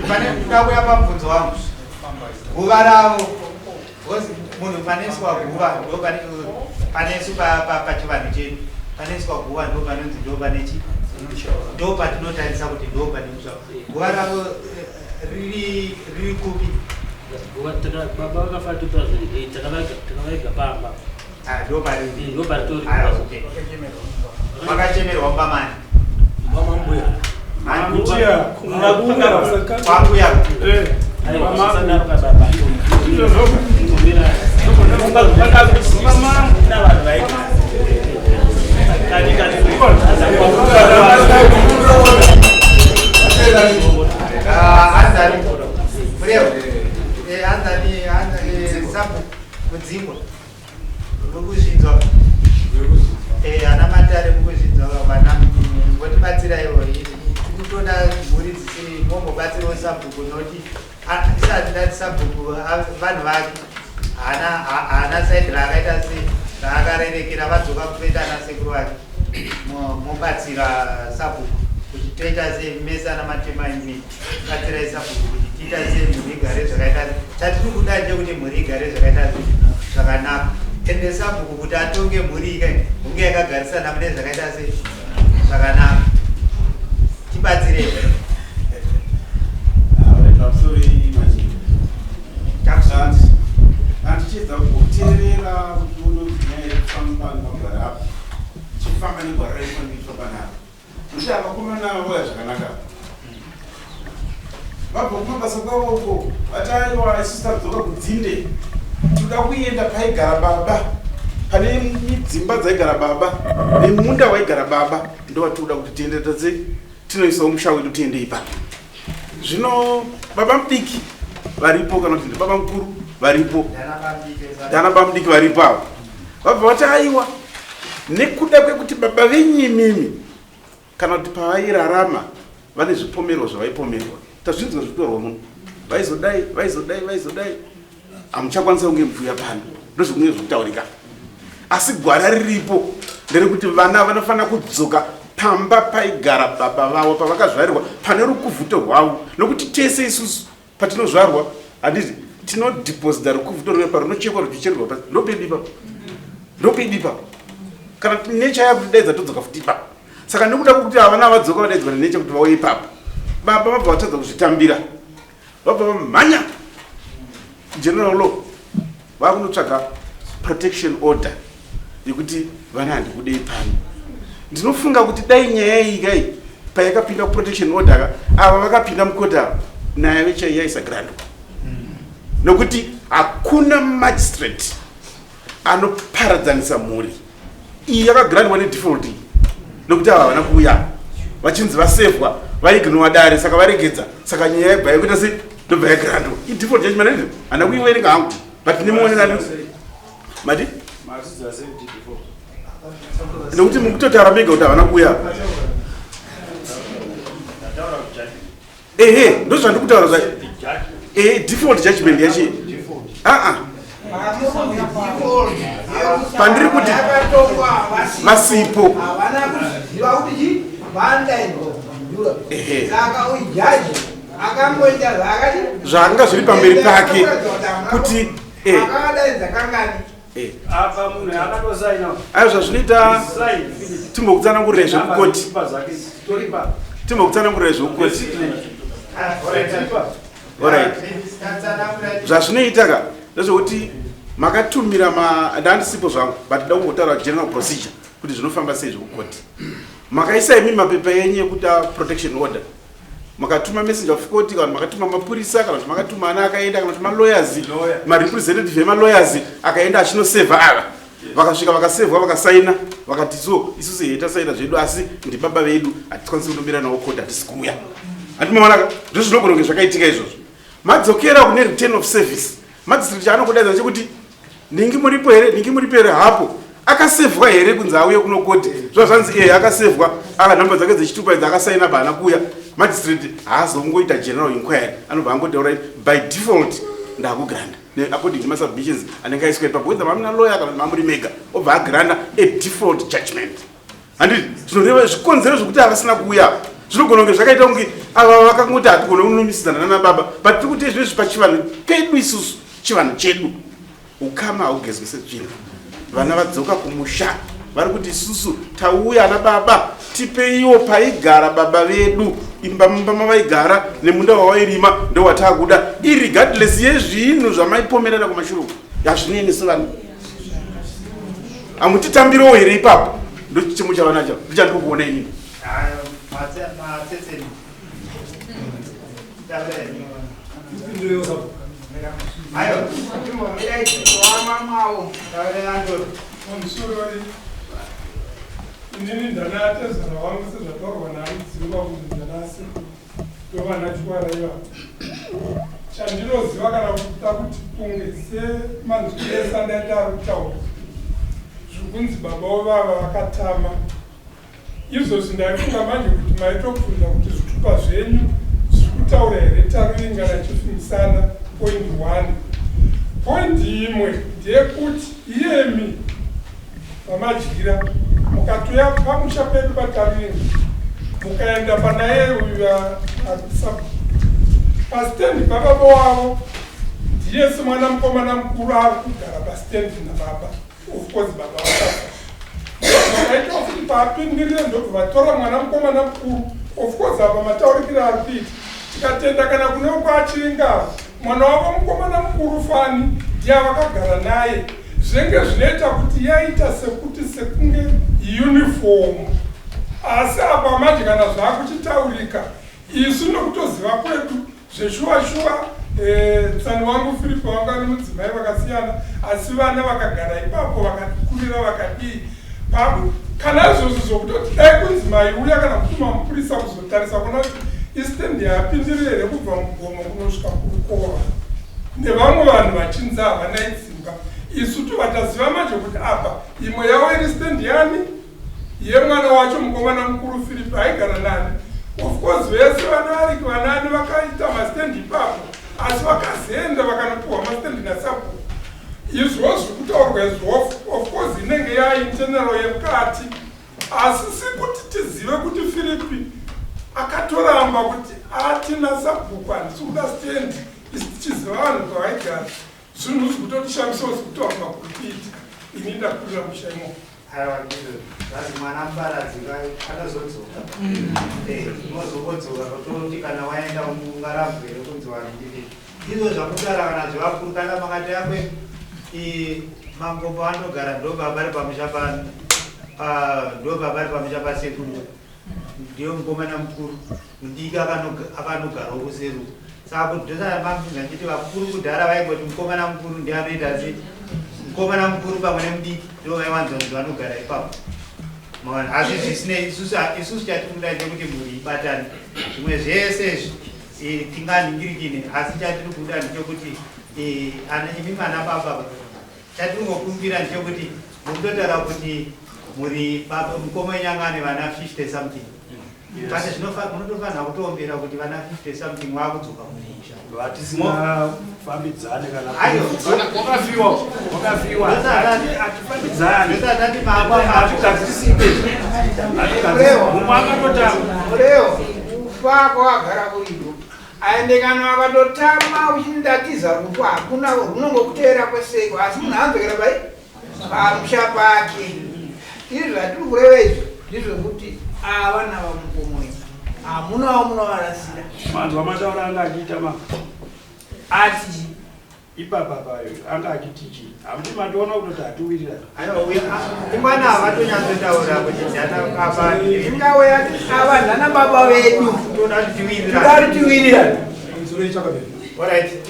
S2: Pane ndauya pabvunzo wangu guva ravo munhu paneswa guva panesu pachivanhu chedu paneswa guva ndo panonzi ndo panechi ndo patinotarisa kuti ndo pane guva ravo riri kupi.
S5: Baba vakafa 2008 takavaiga pamba
S2: ndo pariri
S5: ndo paritori
S2: makachemerwa pamani
S6: Mamambuya.
S2: kwambuya anzani sabu kudzingwa kukuzvinzwa ana matare kukuzvinzwa vana ngotibatsira ivo tikutoda mhuri dzisiri mombobatsirawo sabhuku noti isati ndati sabhuku vanhu vake haana saidi raakaita se raakarerekera vadzoka kutoita ana sekuru vake mobatsira sabhuku kuti toita se mese ana matema imi batsirai sabhuku kuti tiita se mhuri igare zvakaita chatiri kuda ndekuti mhuri igare zvakaita zvakanaka ende sabhuku kuti atonge mhuri hunge yakagarisana mune zvakaita se zvakanaka tibatsirei.
S3: Andichidza kuteerera kuti unozinyaya yekufamba nemagwara apo chifamba negwara raifaniitwa panapa kuti avakomana vauya zvakanaka vabva kumabasa kwavo uko vataiwa isusu tadzoka kudzinde toda kuenda paigara baba pane dzimba dzaigara baba nemunda waigara baba ndovatoda kuti tiende tadze tinoisawo musha wedu tiende ipapo. Zvino baba mudiki varipo kana kuti baba mukuru varipo dana baba mudiki varipo avo vabva vati aiwa nekuda kwekuti baba venyimimi kana kuti pavairarama vane zvipomero zvavaipomerwa tazvinzwa zvitorwa muno vaizodai hamuchakwanisa kunge mvuya pano ndozvikunge zvokutaurika asi gwara riripo nderekuti vana vanofanira kudzoka pamba paigara baba vavo pavakazvarirwa pane rukuvhuto rwavo nokuti tese isusu patinozvarwa handiti tinodhiposita rukuvhuto rwune parunochekwa ruchichererwa pasi ndopedi ipapo kana necha yakudaidza todzoka futi ipapo saka nekuda kwekuti havana vadzoka vadaidzwa nenecha kuti vauye ipapo baba vabva vatadza kuzvitambira vabva vamhanya general law vakunotsvaga protection order yekuti vana handikudei pano. Ndinofunga kuti dai nyaya ikai payakapinda protection order ava vakapinda mukota naye vecha yaisa grando nokuti hakuna magistrate anoparadzanisa mhuri iyi yakagrandwa nedefault nokuti ava havana kuuya vachinzi vasevhwa vaignova dare saka varegedza saka nyaya yabva yakuita se ndobva yagrandwa idefault judgment hana kuiverenga hangu but nemuonera mati nokuti mukutotara mega kuti havana kuuya ndozvandikutaura zva default judgment yachi pandiri kuti masipo zvanga zviri pamberi pake kuti aizva zvinoita timbokutsanangurira zvekukoti zvazvinoitaka ndezvekuti makatumira ndandisipo zvangu but da kungotaura general procedure kuti zvinofamba sei zvekukoti makaisa imi mapepa enyu ekuda protection order makatuma messenger of court kana makatuma mapurisa kana kuti makatuma ana akaenda kana kuti malawyers marepresentative emalawyers akaenda achinosevha ava vakasvika vakasevhwa vakasaina vakati so isusu tasaina zvedu asi ndi baba vedu hatikwanisi kutombira nawo court hatisi kuuya hatimaonaka ndozvinogona kunge zvakaitika izvozvo madzokera kune return of service magistrate chaanokudaidza chekuti ningi muripo here hapo akasevhwa here kunzi auye kuno koti zvazvanzi akasevhwa aka nhamba dzake dzechitupa idzi akasaina bana kuya magistrate haazongoita general inquiry anobva angotaura by default ndakugranda according to my submissions anenge aiswa ipapo whether mamuna lawyer kana mamuri mega obva agranda a default judgment handiti zvinoreva zvikonzero zvokuti havasina kuuya zvinogona kunge zvakaita kunge ava vakangoti hatigona kunomisizana nana baba but tiri kuti izvezvi pachivanhu pedu isusu chivanhu chedu ukama haugezwi sezvinhu vana vadzoka kumusha vari kuti isusu tauya ana baba tipeiwo paigara baba vedu imba mavaigara nemunda wavairima ndowatakuda irregardless yezvinhu zvamaipomerera kumashure yazvinini sevana hamutitambirowo here ipapo ndo chichemo chavanacho ndichandikuona inini
S9: inini ndanatezana wangu sezvataurwa namudziwa kuti ndanasi ndovanachwaraiva chandinoziva kana kuita kuti kunge semanzwi ese andaita ari kutaura zvikunzi baba vovava vakatama izvozvi ndaifunga manje kuti maitokufunda kuti zvitupa zvenyu zviri kutaura here taruingana chifungisana point 1 point imwe ndeyekuti iyemi vamadyira mukatuya pamusha pedu pataruinga mukaenda panaye uyu pasitendi bababa wavo ndiye semwana mukomana mukuru ari kugara pasitendi nababa of course baba vakaita kuti paapindirire ndobva vatora mwana mukomana mukuru of course apa mataurikira ari kuita tikatenda kana kunewo kwachiringava mwana wavo mukomana mukuru fani ndiye vakagara naye zvenge zvinoita kuti yaita sekuti sekunge uniform asi apa manje kana zvaakuchitaurika isu nokutoziva kwedu zveshuwa shuwa tsani wangu Filipo wanga nemudzimai vakasiyana asi vana vakagara ipapo vakakurira vakadii kana izvozvo zvokutoti dai kunzi mai uya kana kutuma mupurisa kuzotarisa kuna kuti istendi yapindiri here kubva mugomo kunosvika kurukova nevamwe vanhu vachinzi havana itsimba isu tobataziva manje kuti apa imwe yavo iri stendi yani yemwana wacho mukomana mukuru Filipo aigara nani of course vese vana variki vanani vakaita mastendi ipapo asi vakazoenda vakanopiwa mastendi nasabhuku izvozvo kutaurwa izvo of course inenge yaintenero yemukati asi sikuti tizive kuti Filipi akatoramba kuti ati nasabhuku handisi kuda stendi isi tichiziva vanhu kwavaigara zvinhu zvikutotishamisiwa zikutaurwa kurikuitika ini ndakurira mushaimo
S2: That's mwana mbaradzi akazodzoka unozobodzoka kutoti kana waenda mungarambo here kunzi wandivi izvo zvakudara kana zvevakuru kana makati yakwe mangombo anogara ndo baba ari pamusha pasekuru ndiyo mukomana mukuru mudiki akanogarawo kuseru saka kudhosana mamvinga nditi vakuru kudhara vaingoti mukomana mukuru ndianoita sei mukomana mukuru pamwe nemudiki ndo vaiwanzonzi vanogara ipapo asi zvisinei isusu chatikuda ndekuti mhuri ibatane zvimwe zvese tinganingirikine asi chatiri kuda ndechekuti imi mwana baba chatiringokumbira ndechekuti mukutotaura kuti muri mukoma wenyangane vana 50 something but munotofanira kutoombera kuti vana 50 something vakudzoka munisha
S3: vatisingafambidzane kana wakafiwa mumwe akatotama
S4: leo ufako agara kuido aendekana akatotama uchindatiza rupo hakuna runongokuteera kweseko asi munhu anzokera pamusha pake izvi zvatiri kureva izvo ndizvo kuti ava navamukomoi hamunawo munovarasira
S3: manzwa mataura anga achiita
S4: ati
S3: ipapa payo anga achitichi hamuti matoona kutoti hatiwirira
S2: imwana havatonyatsotaura kuti
S4: ndanaingawe yati ava ndana baba vedu
S2: toda kuti
S4: tiwirira
S2: alright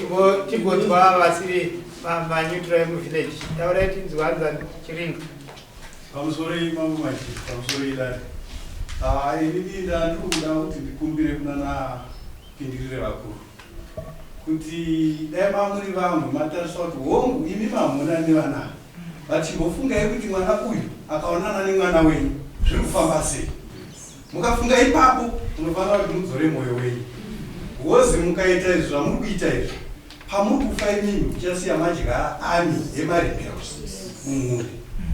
S2: tigodzwa vasiri manyutra emuvillage taurai tinzwanza chiringa
S10: pamusoro imambo machiti pamusoro idari inini ndandirikuda kuti ndikumbire kunana pindirire vakuru kuti dai mamuri vamwe matariswa kuti hongu imi mamuna nevana vachimbofungai kuti mwana uyu akaonana nemwana wenyu zviri kufamba sei mukafunga ipapo munofanira kuti mudzore mwoyo wenyu wozi mukaita izvi zvamuri kuita izvi pamuri kufa imimi kuchasiya madya ami emarebels mumhuri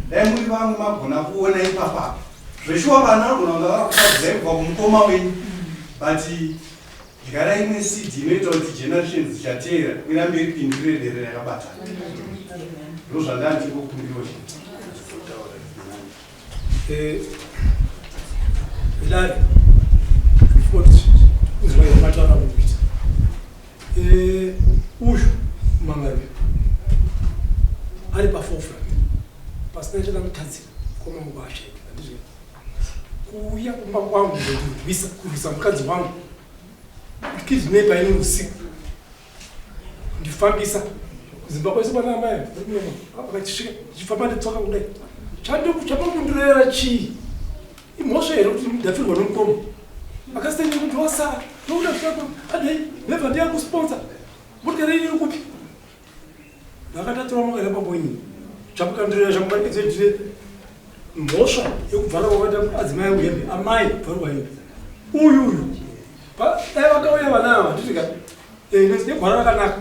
S10: dai muri vamwe magona kuona ipapapo zveshuwa vana vagona kunga vakufadzai kubva kumukoma wenyu but dyara imwe seed inoita kuti generations dzichateera irambe iri pindurire dere rakabatana ndo zvandandikokumbiriwo
S6: ilari uzvaimataura kuita uyu mangari ari pafofra pasina chakamutadzira komamubasheka kuuya kumba kwangu kurwisa mukadzi wangu kizvinepa ine usiku ndifambisa kuzimba kwese bwana mai akachisvika chifamba nditsoka kudai chapakundurera chii imhosva here kuti ndafirwa nomukoma akasitenge kuti wasara nokuda kutako adai nebva ndiyakusponsa motikari iri kupi ndakatatora mokare pambonyi chapakandurera chamukaedzedire mhosva yekubvara kwakaita adzimai uyembe amai bvarwa ine uyu dai vakauya vana ava nditika negwara rakanaka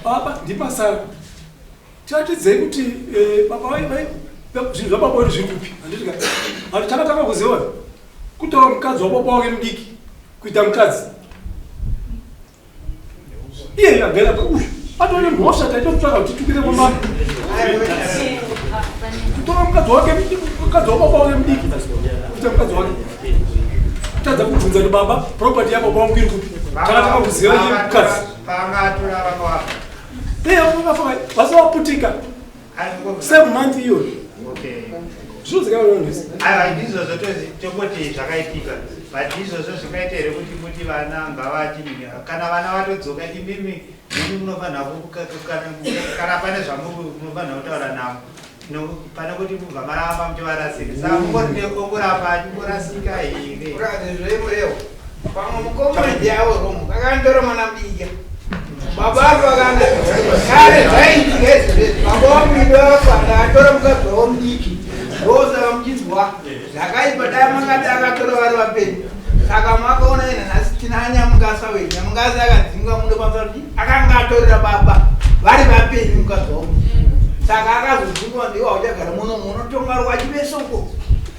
S6: baba ndipasara tiratidzei kuti baba zvinhu zvababa uri zviri kupi handitika hati takatanga kuziva kutaura mukadzi wababa wake mudiki kuita mukadzi iye agara pauyu atone mhosva taita kutsvaga kuti titukire kwamama kutora mukadzi wababa wake mudiki kuita mukadzi wake tadza kubvunza ni baba property yabo bangu iri kupi takataka kuziva iye mukadzi vakafa vasawaputika 7 months iyo
S2: izvozvo tongoti zvakaitika but izvozvo zvikaita here kuti vana ngavachini kana vana vatodzoka imimi munofanira kana pane zvamunofanira kutaura navo pane kuti mubva maramba muchivarasika saka mungorapa achingorasika here
S4: zvemurewo pamwe mukomedi yavo romu akandora mwana mudiki baba vakana kare zvaiitika izvezvi baba vamudiki atora mukadzi wavo mudiki ndosaka muchinzwa zvakaipa dai mangati akatora vari vapenyu saka makaona ina nhasi tina nyamungasa wenyu nyamungasa akadzinga muno pamsati akanga atorera baba vari vapenyu mukadzi wavo saka akazodzingwa ndiwo auchagara muno munotonga rwachivesoko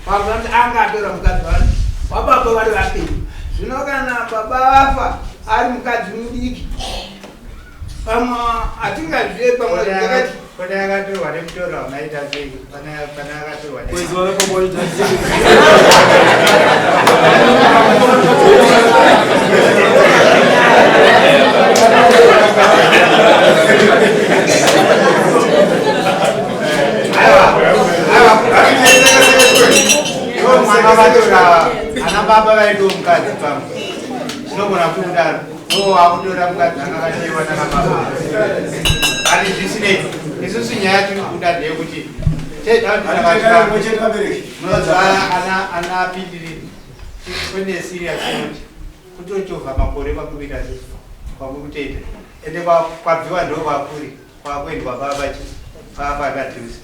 S4: pamsati anga atora mukadzi wababa vari vapenyu zvino kana baba vafa ari mukadzi mudiki pamwe hatingazvive pamwe zvakati
S2: kodi akatorwa nemutorwa unaita sei pane akatorwa mwana vatora ana baba vaido mukadzi pamwe zvinogona kudaro akutora mukadzi akakatewa nakababa ani zvisinei isusu nyaya tiri kuda ndeyekuti munozwa ana apindiriri kune serious noti kutochovha makore pakuita kwakuteta ende kwabviwa ndo kwakuri kwakuendwa papadhusi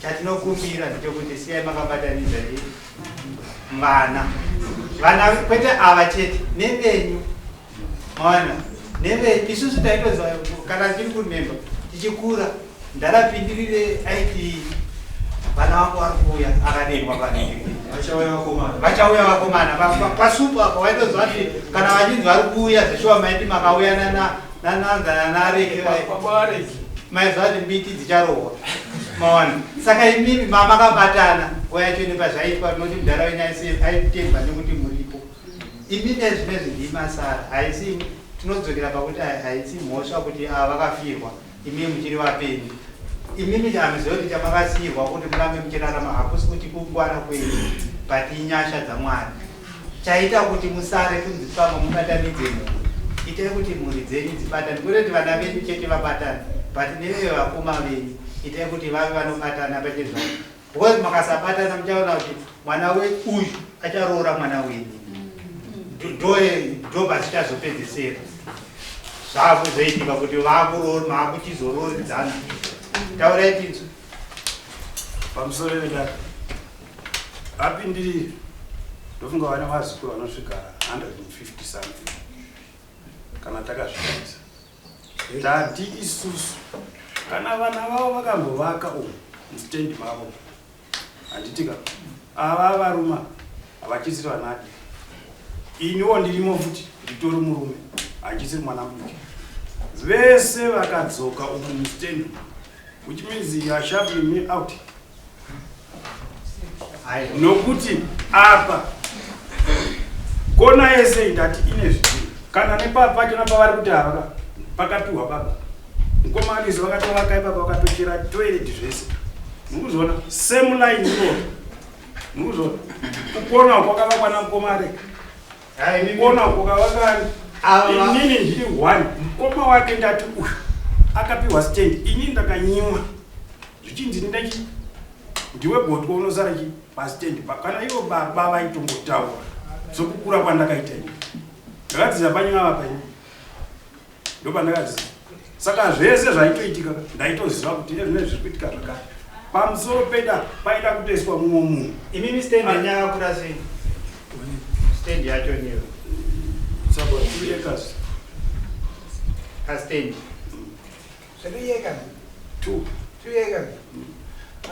S2: chatinokumbira ndechekuti siyai makabatanidza vana kwete ava chete nevenyu maona nevenyu isusu taitoziva kana tiri kurememba tichikura ndarapindirire aiti vana vangu vari kuuya akadenwa vachauya vakomana pasupa apa waitoziva kuti kana vachinzi vari kuuya zveshuwa maiti makauya nananzana nareke maiziva kuti mbiti dzicharohwa maona saka imimi mamakabatana yacho nepazvaitwa noti mudhara wenyu aitemba nekuti muripo imimi ezvinezvi ndimasara haisi tinodzokera pakuti haisi mhosva kuti ava vakafirwa imimi muchiri vapenyu imimi hamuziva kuti chamakasiyirwa kuti murambe muchirarama hakusi kuti kungwara kwenyu but inyasha dzamwari chaita kuti musare kunzi pamwe mubatanidze mhuri itai kuti mhuri dzenyu dzibatane kureti vana venyu chete vabatane but neveyo vakoma venyu itai kuti vave vanobatana pachezvavo because makasabatana muchaona kuti mwana uyu acharoora mwana wenyu ndo pazvichazopedzisera zvakuzoitika kuti maakuchizororidzana taurai tinzu
S3: pamusoro vedata apindirire ndofunga vana mazikuru vanosvika 150 something kana takazvitarisa tati isusu kana vana vavo vakambovaka umu mustendi mavo handitika ava varuma havachisiri vanadi iniwo ndirimo futi nditori murume hachisiri mwana mudiki vese vakadzoka umu mustendi which means you are sharping me out nokuti apa kona yese ndati ine zvitiri kana nepapachona pavari kuti havaka pakapiwa baba mukomanizi vakatovaka ipapa vakatochera toilet zvese mukuzona same line iro mukuzona kupona kwakavakwa namukomare kupona kwakavakani inini ndiri 1 mukoma wake ndati uyu akapiwa stand inini ndakanyimwa zvichinzi ndachi ndiwe gotwa unosara chi pastand kana ivo baba vaitongotaura zvokukura kwandakaita ini ndakadziza panyama penyu ndopandakadziza saka zvese zvaitoitika ndaitoziva kuti ezvine zviri kuitika zvakare pamusoro peda paida kutoiswa mumwe munhu
S2: imimi stand yanyakakura sei stand yacho niyo
S3: saka 2 acres
S2: kastand
S4: 3 acres 2 acres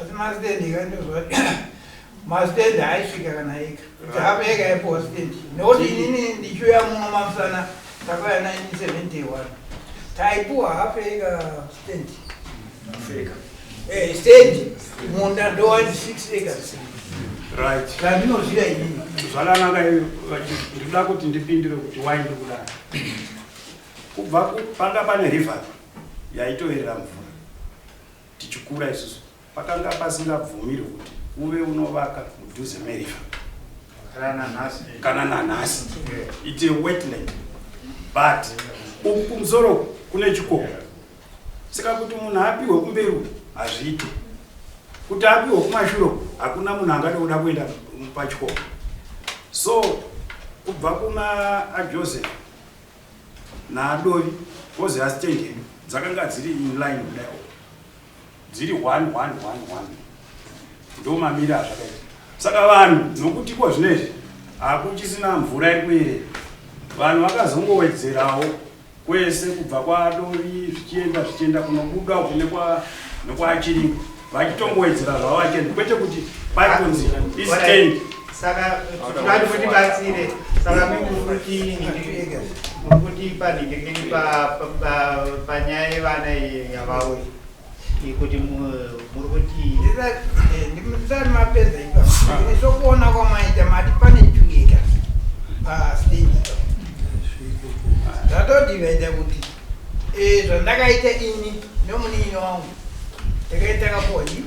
S4: asi mastendi kandozva mastendi aisvika kana eka kuti hapo eka aipowa stendi nekuti inini ndichiuya muno mamusana takauya 1971 taipuwa hafu eka stendi stendi munda ndowandi 6 acres
S3: right
S4: zvandinoziva inini
S3: zvakanaka ndikuda kuti ndipindire kuti waindi kudaro kubva panga pane river yaitoerera mvura tichikura isusu pakanga pasingabvumiri kuti uve unovaka mudhuze merifa kana nanhasi ite wetland but uku kumusoro kune chikomo saka kuti munhu apiwe kumberi hazviite kuti apiwe kumashuro hakuna munhu angada kuda kuenda pachikomo so kubva kuna aJoseph naAdovi koziasitengeni dzakanga dziri inline kudai dziri 1 ndo mamiri azvakaita saka vanhu nokuti ko zvinezvi hakuchisina mvura iri kuyerera vanhu vakazongowedzerawo kwese kubva kwaAdovi zvichienda kunobuda nekwaChiringa vachitongowedzera zvavo vachienda kwete kuti pakonzi isitendi
S2: saka tinoda kuti batsire saka muri paningirikeni panyaya yevana yavauya kuti muri kuti
S4: ndimusati mapedza ipapo sokuona kwamaita mati pane chuyeka pastage zvatodivaita kuti zvandakaita ini nomunini wangu takaita kaponi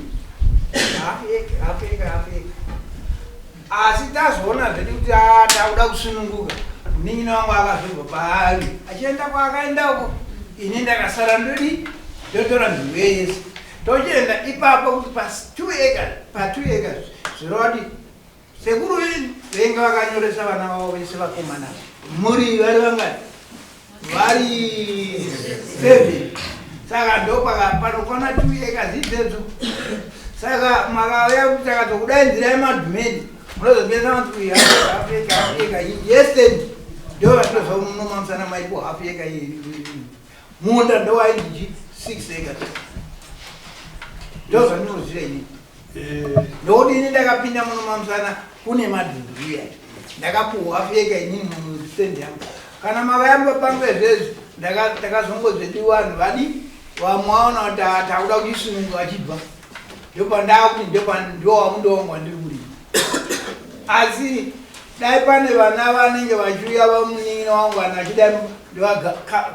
S4: hafeka asi tazoona zvedi kuti takuda kusununguka munin'ini wangu akazobva paari achienda kwaakaendako ini ndakasara ndodi ndotora nzvimbo yese tochienda ipapo kuti pa2 acres zvirovati sekuru venga vakanyoresa vana vavo vese vakomana muri vari vangati vari 7 saka ndopanokona 2 acres idzedzo saka makauya kuti akazokudaidzirai madhumeni munozopesa kuti half acre yesterday ndo vatozva munomamusana maipo half acre munda ndowaindiji 6 acres ndo zvandinozvira ini ndokuti ini ndakapinda munomamusana kune madhunduru yacho ndakapuhwa half acre inini mustendi yangu kana makayamba pangu ezvezvi ndakazongodzedi vanhu vadi vamwaona kuti takuda kuchisunungu achibva ndopandakuti ndowamundowangwa ndiri kuri asi dai pane vana vanenge vachiuya vamunin'ina wangu vanhu achida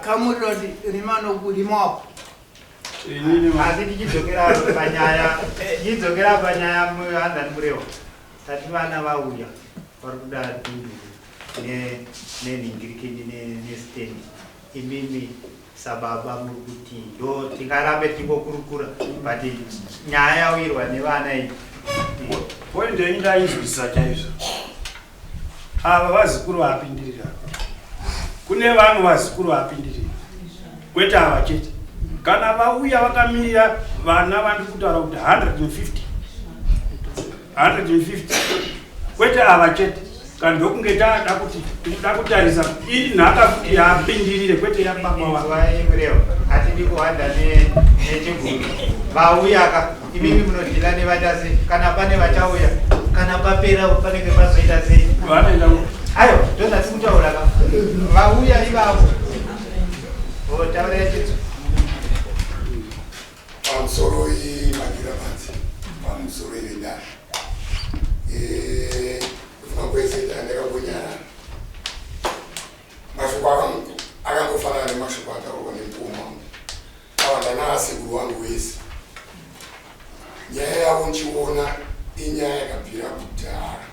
S4: kamuriro kuti rimanokurimopo
S2: asi tichidzokera panyaya muanzani murewa tati vana vauya vari kuda dhundu nenhingirikeni nestendi imimi sababa muri kuti ndo tingarambe tingokurukura but nyaya yauyirwa nevana iyi
S3: poindi indaizwisa chaizvo ava vazikuru vapindirira kune vanhu vazikuru vapindirira kwete ava chete kana vauya vakamirira vana vandiri kutaura kuti 150 kwete ava chete kana ndokunge da kutarisa iri nhaka kuti yapindirire kwete
S2: yapakwavareo hatidi kuhanda nechiguru vauyaka imimi munodhila nevatasi kana pane vachauya kana papera panenge pazoita sei ayo ndonasi kutaura vauya ivavo taura chitso
S11: pamusoro imagiramanzi pamusoro ivedana kumakwezeta ndakambonyara mashoko akangofanana nemashoko ataurwa nemukoma wangu awanda naasekuru wangu wese nyaya yavo nchiona inyaya yakabvira kudhara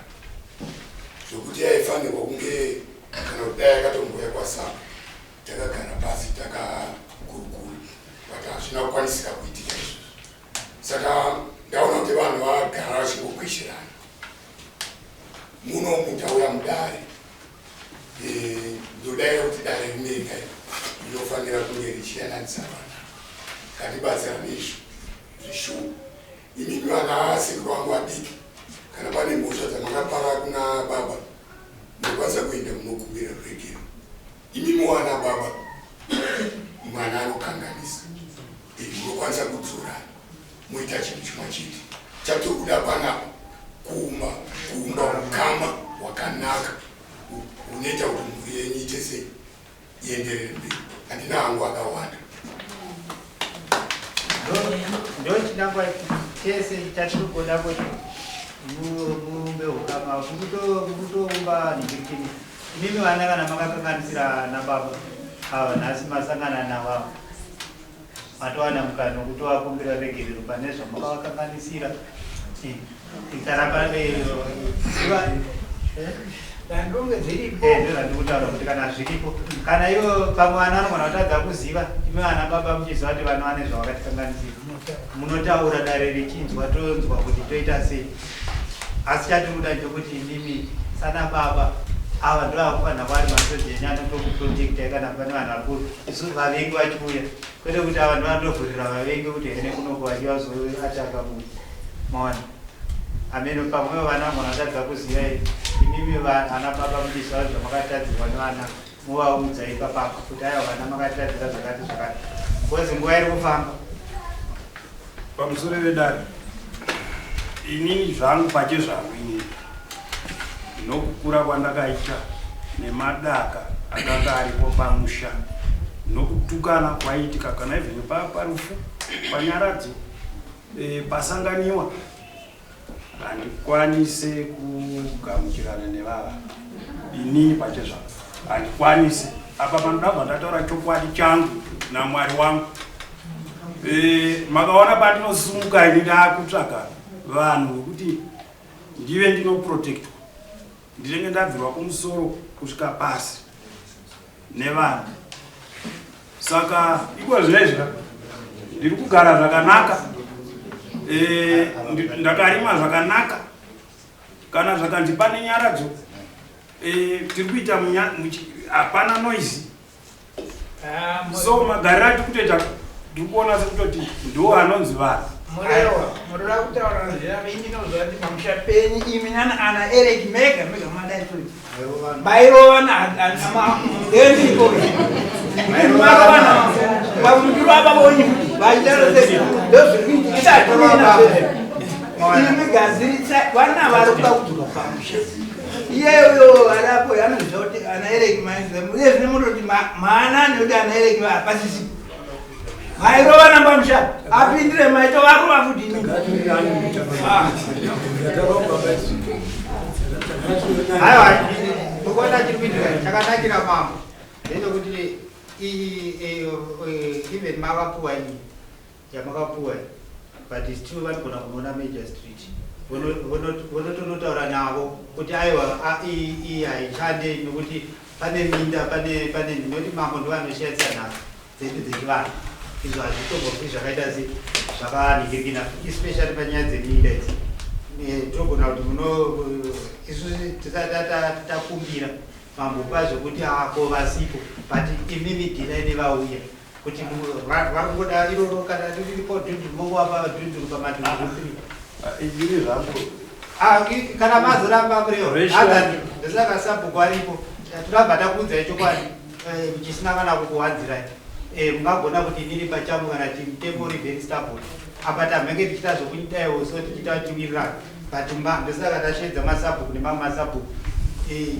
S11: zvokuti yaifanirwa kunge kana kuti dai yakatomboya kwasapa takagara pasi takakurukura but hazvina kukwanisika kuitika izvozvo saka ndaona kuti vanhu vagara vachingokwishirana muno mutauya mudare ndodai kuti dare rinenga rinofanira kunge richiyananisa vana ngatibatsirane izvo zvishuu imimi vana asekuru vangu vadiki kana pane mhosva dzamangapara kuna baba ndokwanisa kuenda munokumbira rurekero imimi wana baba mwana anokanganisa munokwanisa kudzorana moita chinhu chimwe chete chatiri kuda panapa kuumba ukama hwakanaka unoita kuti mhuri yenyu ite sei ienderere mberi handina hangu akawanda
S2: ndochinangwa chese chatirigoda kuti murumbe ukama kutoumba nhingirikini imimi vana kana makakanganisira nababa ava nhasi masangana navavo matowana mukana wekuti vakumbira regerero pane zvamakakanganisira kana pane
S4: ndonge dziripo
S2: ndikutaura kuti kana zviripo kana iwo pamwe ana anogona kutadza kuziva ime vana baba muchiziva kuti vana vane zvavakatikanganisira munotaura dare richinzwa tonzwa kuti toita sei asi chatinoda nchokuti ndimi sana baba ava ndo vakufanira vari masodzi enyana tokuprotecta kana pane vanhu vakuru isu vavengi vachiuya kwete kuti ava ndo vandovhurira vavengi kuti hene kunoko vachivazoataka mawana amene pamwewo vana vagona kutadza kuziva imimi ana baba muchiziva zvamakatadzirwa nevana muvaudza ipapapa kuti aiwa vana makatadzira zvakati zvakati kozi nguva iri kufamba
S3: pamusoro vedare inini zvangu pache zvangu inini nokukura kwandakaita nemadaka akanga aripo pamusha nokutukana kwaitika kana even parufu panyaradzo pasanganiwa handikwanise kugamuchirana nevava inini pache zvangu handikwanise apa pandabva ndataura chokwadi changu namwari wangu makaona pandinosumuka ini ndakutsvaga vanhu vekuti ndive ndinoprotectwa ndinenge ndabvirwa kumusoro kusvika pasi nevanhu saka iko zvinezvi ndiri kugara zvakanaka ndakarima zvakanaka kana zvakanzi pane nyaradzo tiri kuita hapana noise so magariro ati kutoita ndiri kuona sekutoti ndo anonzi vanhu
S4: muroda kutaura zvirave indinozva kuti pamusha penyu imi nana ana Eric mega madai turi bairovana ndeiko bairovana pamutiro apa bonyi vachitaroze ndozvirikuitaa imi gaziritsa vana vari kuda kudzoka pamusha iyeyo arapo anozviziva kuti ana Eric muezvine munoti maana nekuti ana Eric hapasisipo mairova namba musha apindire maito varova futi
S2: aiwa ndikuona chiri kuitika chakanakira mambo ndezvekuti even makapuwa iyi yamakapuwa but still vanogona kunoona Major Street vonotonotaura navo kuti aiwa iyi haishande nekuti pane minda pane nekuti mambo ndovanoshandisa nhaka dzedu dzechivanhu izvo hazvitombofi zvakaita se zvakaningirirana especially panyaya dzeminda idzi togona kuti isusu takumbira mambo kwazvo kuti ako vasipo but imimi dhinaine vauya kuti vakungoda iroro kana riripo dhunduru mongowapa dhunduru pamadhunduru 3 kana mazoramba mureo ndisaka sabhuku aripo tinabva takuudzai chokwadi chisina kana kukuwanzirai mungagona kuti niri pachangu kana tempo very stable apa tamhenge tichita zvokuitaiwo so tichita tiwirirana but ndosaka tashedza masabhuku nemamwe masabhuku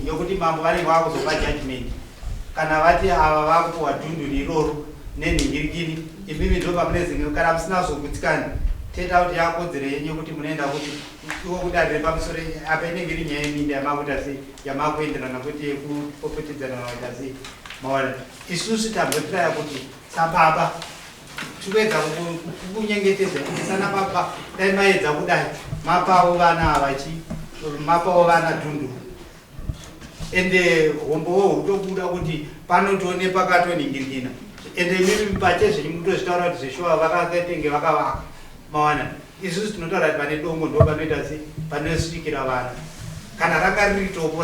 S2: yokuti mambo vanenge vakuzopa judgment kana vati ava vakupuwa dhunduru iroro nenhingirikini imimi ndo pamunezenge kana musina zokutsikani tenda kuti yakodzero yenyu kuti munoenda kuti iwo kudarire pamusoro apa inenge iri nyaya yeminda yamakuita sei yamakuenderana kuti yekupopotedzana nakuita sei maona isusu tambotiraya kuti sababa tikuedza kukunyengetedza kuti sana baba dai maedza kudai mapawo vana avachi mapawo vana dhunduru ende hombowo hutobuda kuti panotone pakatoningirikina ende mimi pachezvenyu mutozvitaura kuti zveshuwa vakatenge vakavaka maona isusu tinotaura kuti pane dongo ndo panoita sei panosvikira vanhu kana ranga riri topo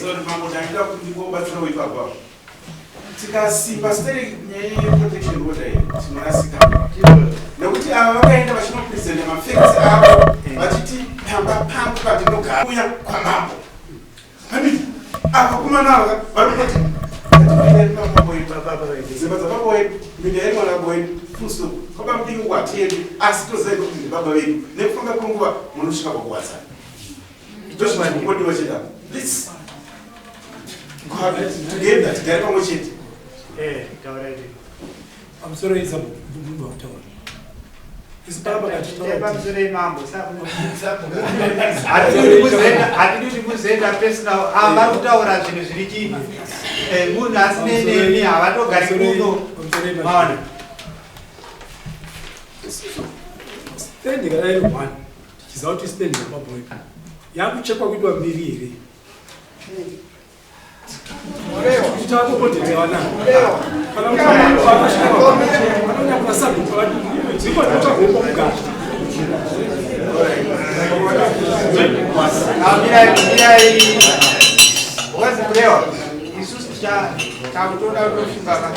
S3: so mambo ndaida kuti ndingobatsirawo ipapo tikasimba steri nyaya yeprotection order iyi tinorasika nekuti ava vakaenda vachinopresenta mafacts avo vachiti pamba padinogara kuya kwamambo apa kumanava varikoti dzimba dzababa wedu minda yari mwanabo wedu fusto kwaba mudiki kwatiedu asi tozai kuti ndibaba vedu nekufamba kwenguva munosvika pakuwadzana ndozvinombodiwa cheda please together tigare pamwe chete
S6: pamusoro isabu
S2: pamusoro imambo hatidi kuzenda personal vari kutaura zvinhu zviri chii munhu asinei nemi havatogari kuno maona
S6: stand kana iri 1 tichiziva kuti stand yababa wedu yakuchekwa kuitwa mbiri here titakokotetewana kana sabhuka dziko dzotagomba kugara
S2: wazibulewa isusu takutoda kutoshingaka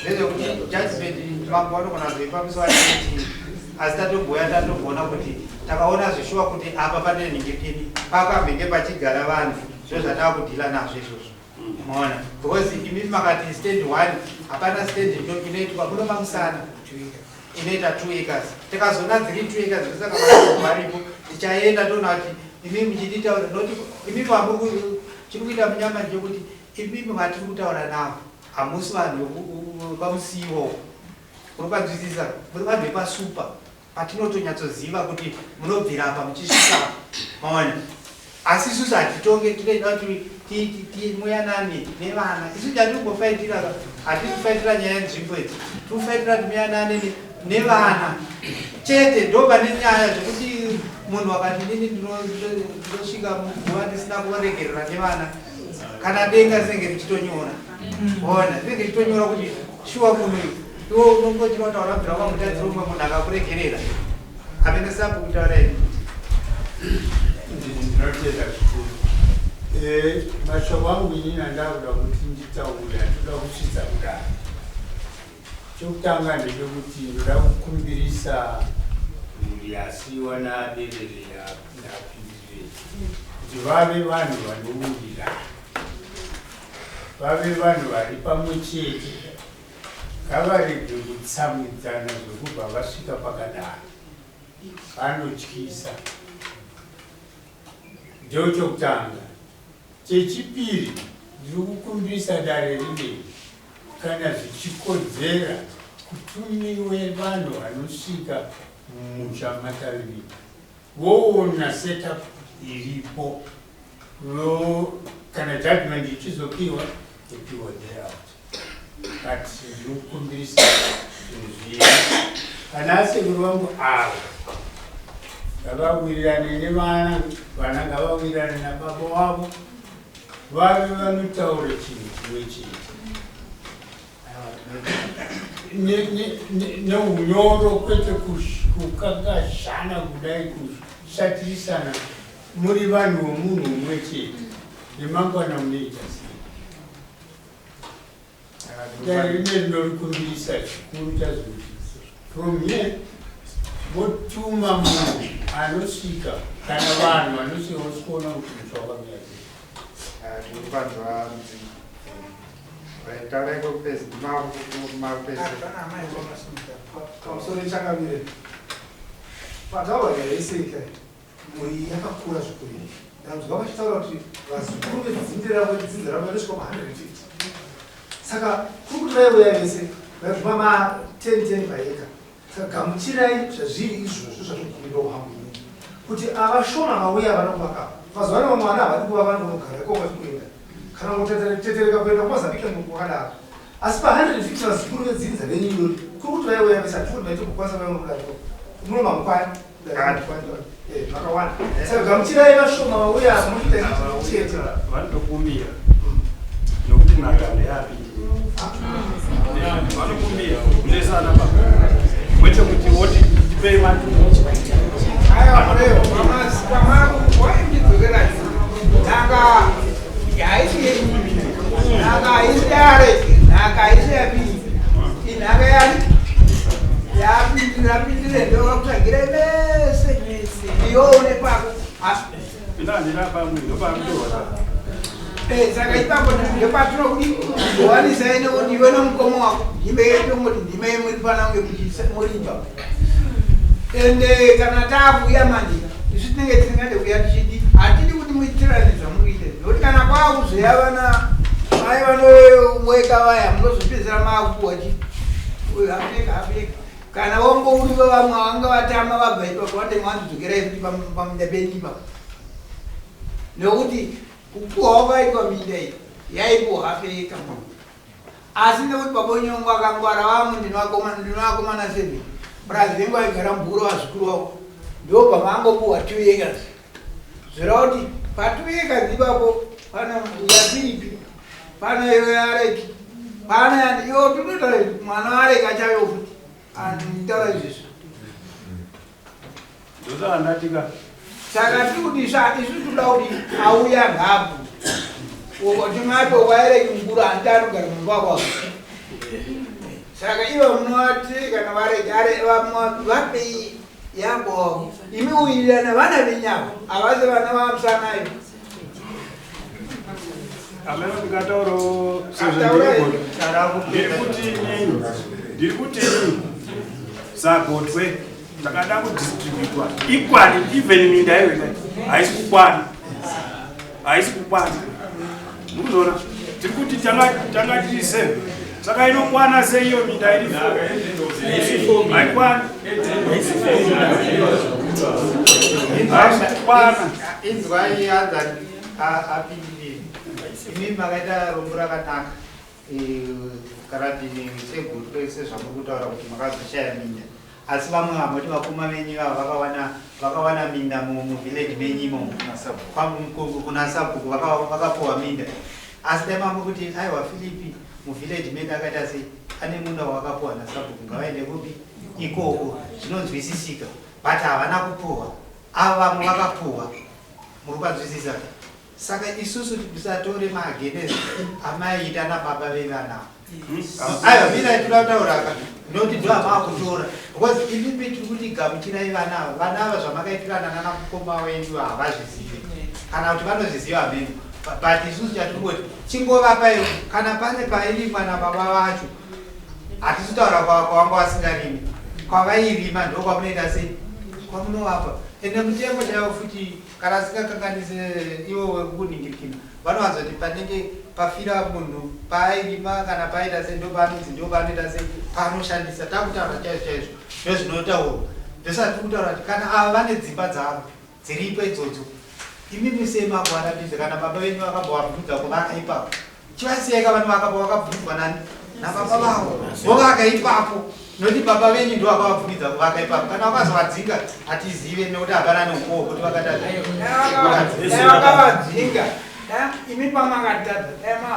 S2: zvezvekuti judgment mangu vanogona kuzoipamusa vachiti asi tatobhuya tatogona kuti takaona zvishuwa kuti apa pane nhingepini pakamhenge pachigara vanhu zvo zvataa kudhila nazvo izvozvo maona because imimi makati stand 1 hapana stand inoitwa kuno mamusana inoita 2 acres tikazona dziri 2 acres zvisaka varipo tichaenda toona kuti imimi muchititaura noti imimi hambu chiri kuita munyama ndechekuti imimi vatiri kutaura navo hamusi vanhu pamusiwo uri panzwisisa muri vanhu vepasupa patinotonyatsoziva kuti munobvira apa muchisvika maona asi isusu hatitonge tinoida kuti muyanane nevana isu hatiri kungofaitira hatiri kufaitira nyaya yenzvimbo idzi tiri kufaitira kuti muyanane nevana chete ndo pane nyaya zvekuti munhu wakati nini ndinosvika muguva ndisina kuregerera nevana kana denga zinenge richitonyora ona zinenge richitonyora kuti shuwa munhu iwo unongochinotaura bvira kwamutadziro umwe munhu akakuregerera apene sabu kutaura ini
S12: ndinotenda zvikuru mashoko angu inini andakuda kuti nditaure atoda kusvitsa kudaro chokutanga ndechekuti ndoda kukumbirisa mhuri yasiwa naberere yapindirei kuti vave vanhu vanourira vave vanhu vari pamwe chete ngavarege kutsamwidzana zvekubva vasvika pakadaro vanotyisa ndo chokutanga chechipiri ndiri kukumbirisa dare rinei kana zvichikodzera kutumiwe vanhu vanosvika muchamataviri voona setup iripo kana judgment ichizopiwa ipiwa thereout but ndiri kukumbirisa zvinhu kana asekuru vangu ava ngavawirirane nevana vana ngavawirirane nababa wavo vave vanotaura chinhu chimwe chete neunyoro kwete kukakazhana kudai kushatirisana muri vanhu vomunhu umwe chete nemangwana munoita sei rine rinorikumbirisa chikuru chazvoti from here votuma munhu anosvika kana vanhu vanosvika vosikuona kuti musha wakamira sei
S2: ndikupanzwa mudzimba tauraiko kupezi mapezi
S6: pamusoro chakamire pataura yaiseka muri yakakura zvikuru ndanzwa vachitaura kuti vazukuru vedzinde ravo dzinde ravo vanosvika ma150 saka kuri kuti vaiuya vese vaiguma ma10 paeka saka gamuchirai zvazviri izvozvo zvazvikumbira uhambu ini kuti avashoma vauya vanokuvaka mazuva ano vamwana havadi kuva vanogara ikova zvikuenda kana kutetereka kuenda kumazambika wakadaro asi pa150 vazukuru vedzinza venyunyori kuri kuti vaiuya vese hatikuti vaite kukwanisa vainokudato munomamukwana vakawanda saka gamuchirai vashoma vauya chete
S3: vanotokumira nokuti nhakano yapii vanokumbira kunesana wete kuti woti tipei vantu
S4: aiwa pamaku waimbidzokera nhaka yaisi yenyimi nhaka haisi yareti nhaka haisi yapiri inhaka yari yapindire ndovakutsvagira vese ione pako
S3: inandinapamwe ndopamdora
S4: saka ipapo ndepatinokudi kuwanisa ine kuti iwe nomukomo wako ndime yetongoti ndime muri panange murimba ende kana taakuuya manje isu tinenge tisingade kuya tichiti hatidi kuti muitirane zvamuite nokuti kana kwaakuzoya vana mai vanoweka vaya munozopedzera maakuwachi apeka kana wongouriva vamwe vanga vatama vabva ipako vati mwanzidzokerai kuti pamunda pendipa nokuti kupuhwa kwaitwa minda iyi yaipuhwa apeka asi nekuti babonyongo akangwara vamwe ndinovakomana 7 brazil vengu aigara mburo vazukuru vavo ndo pamangopuwa 2 acres zvirava kuti pa2 acres ipapo pana yaPhilipi pana yareki pana iwo tinotaura mwana wareki achayo kuti antu mutaura izvizvo
S3: ndozaandatika
S4: saka tiri kuti isu toda kuti auya ngapo timato wareki mukuru andianogara mumba kwavo saka ivo munoti kana wareki vapei yako imi uyirirana vana venyama avasi vana vamusanayo
S3: amene ndikataurawo ndiri kuti sagotwe takada kudistributwa equally even minda iwe haisi kukwana mukuzoona tiri kuti tanga tiri 7 saka inokwana seiyo minda iri 4 haikwani
S2: inzwai anzani apindire imi makaita rombo rakanaka karatini segotwe sezvamuri kutaura kuti makazoshaya minda asi vamwe vamoti vakoma venyu vavo vakawana minda muvhileji menyimo kuna sabhuku vakapuwa minda asi dai mamwe kuti aiwa Philipi muvhileji medu akaita sei ane munda wakapuwa nasabhuku ngavaende kupi ikoko zvinonzwisisika but havana kupuwa ava vamwe vakapuwa muri kwanzwisisa saka isusu tisatore magenezi amaita nababa vevanavo aiwa mina tinotauraka noti ndo amakutora because ilipi tiri kuti gamuchirai vanava zvamakaitirana nanamukoma wenyu havazvizivi kana kuti vanozviziva hameno but isusu chatirikoti chingovapaio kana pane pairimwa nababa vacho hatisi taura kwavanga vasingarimi kwavairima ndo kwamunoita sei kwamunovapa ende mitengo chaivo futi kana asingakanganise ivo wekukuningirikina vanowanzoti panenge pafira munhu paairima kana paita sei ndo paanonzi ndo paanoita sei paanoshandisa takutaura chaizvo chaizvo ndozvinotaurwa ndosati kutaura kuti kana ava vane dzimba dzavo dziripo idzodzo imi musemakuvarambidza kana baba venyu vakambovabvudza kuvaka ipapo chivasiyeka vanhu vakamba vakabvudzwa nani nababa vavo vovaka ipapo noti baba venyu ndo vakavabvudza kuvaka ipapo kana vakazovadzinga hatizive nekuti hapana neukowo kuti
S4: vakavadzinga imi pamakatadza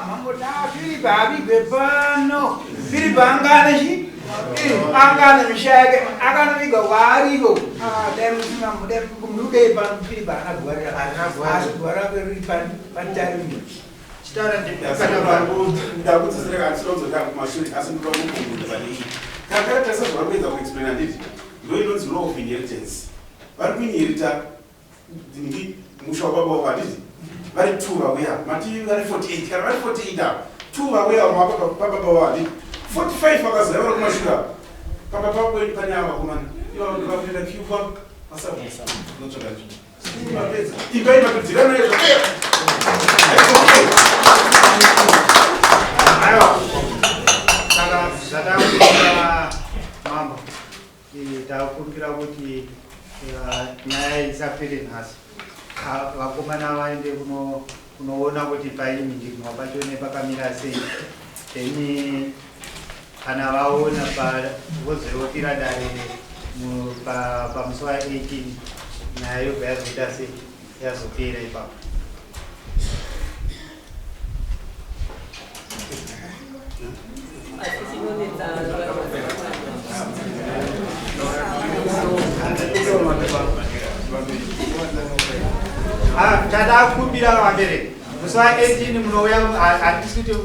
S4: mangoti Philipi avigwe pano Philipi angane angane misha yake akanoviga waariko murukei pano Philipi anagwara patarimbi
S3: chitaura ndakudzidzireka ndinozoda kumashure asi ndoda kukumbudza vanei kakata sezvari kuedza kuexplaina nditi ndo inonzi law of inheritance vari kuinherita ndingi musha wababa wavo handiti vari 2 vauya mati vari 48 kana vari 48 avo 2 vauya pababa wavo handiti 45 vakazoya vari kumashure pamba pakweni pane ava vakomana ivavo ndovapinda cuba masabusa notsvaga vapedza imbai makudzikana izvo
S2: saka zvatakuira mambo takumbira kuti nyaya isapere nhasi vakomana vaende kunoona kuti paini ndimwa pacho nepakamira sei then kana vaona vozoyopira dare pamusi wa18 nyaya yobva yazoita sei yazopera ipapo tadakumbira vabereki musi wa18 munouya hatisi kuti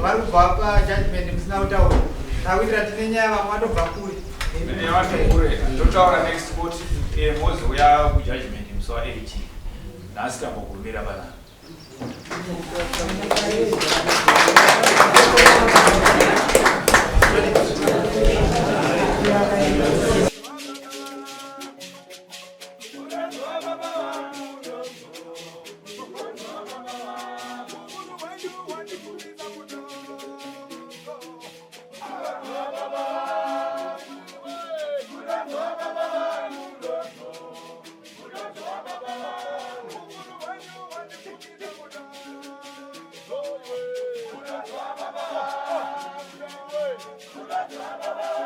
S2: vari kubva pajudgment musina kutaura takuitira tine nyaya vamwe vatobva kure
S8: totaura next court mozouya kujudgment musi wa18 nhasi tambogumira panapa
S13: Baba.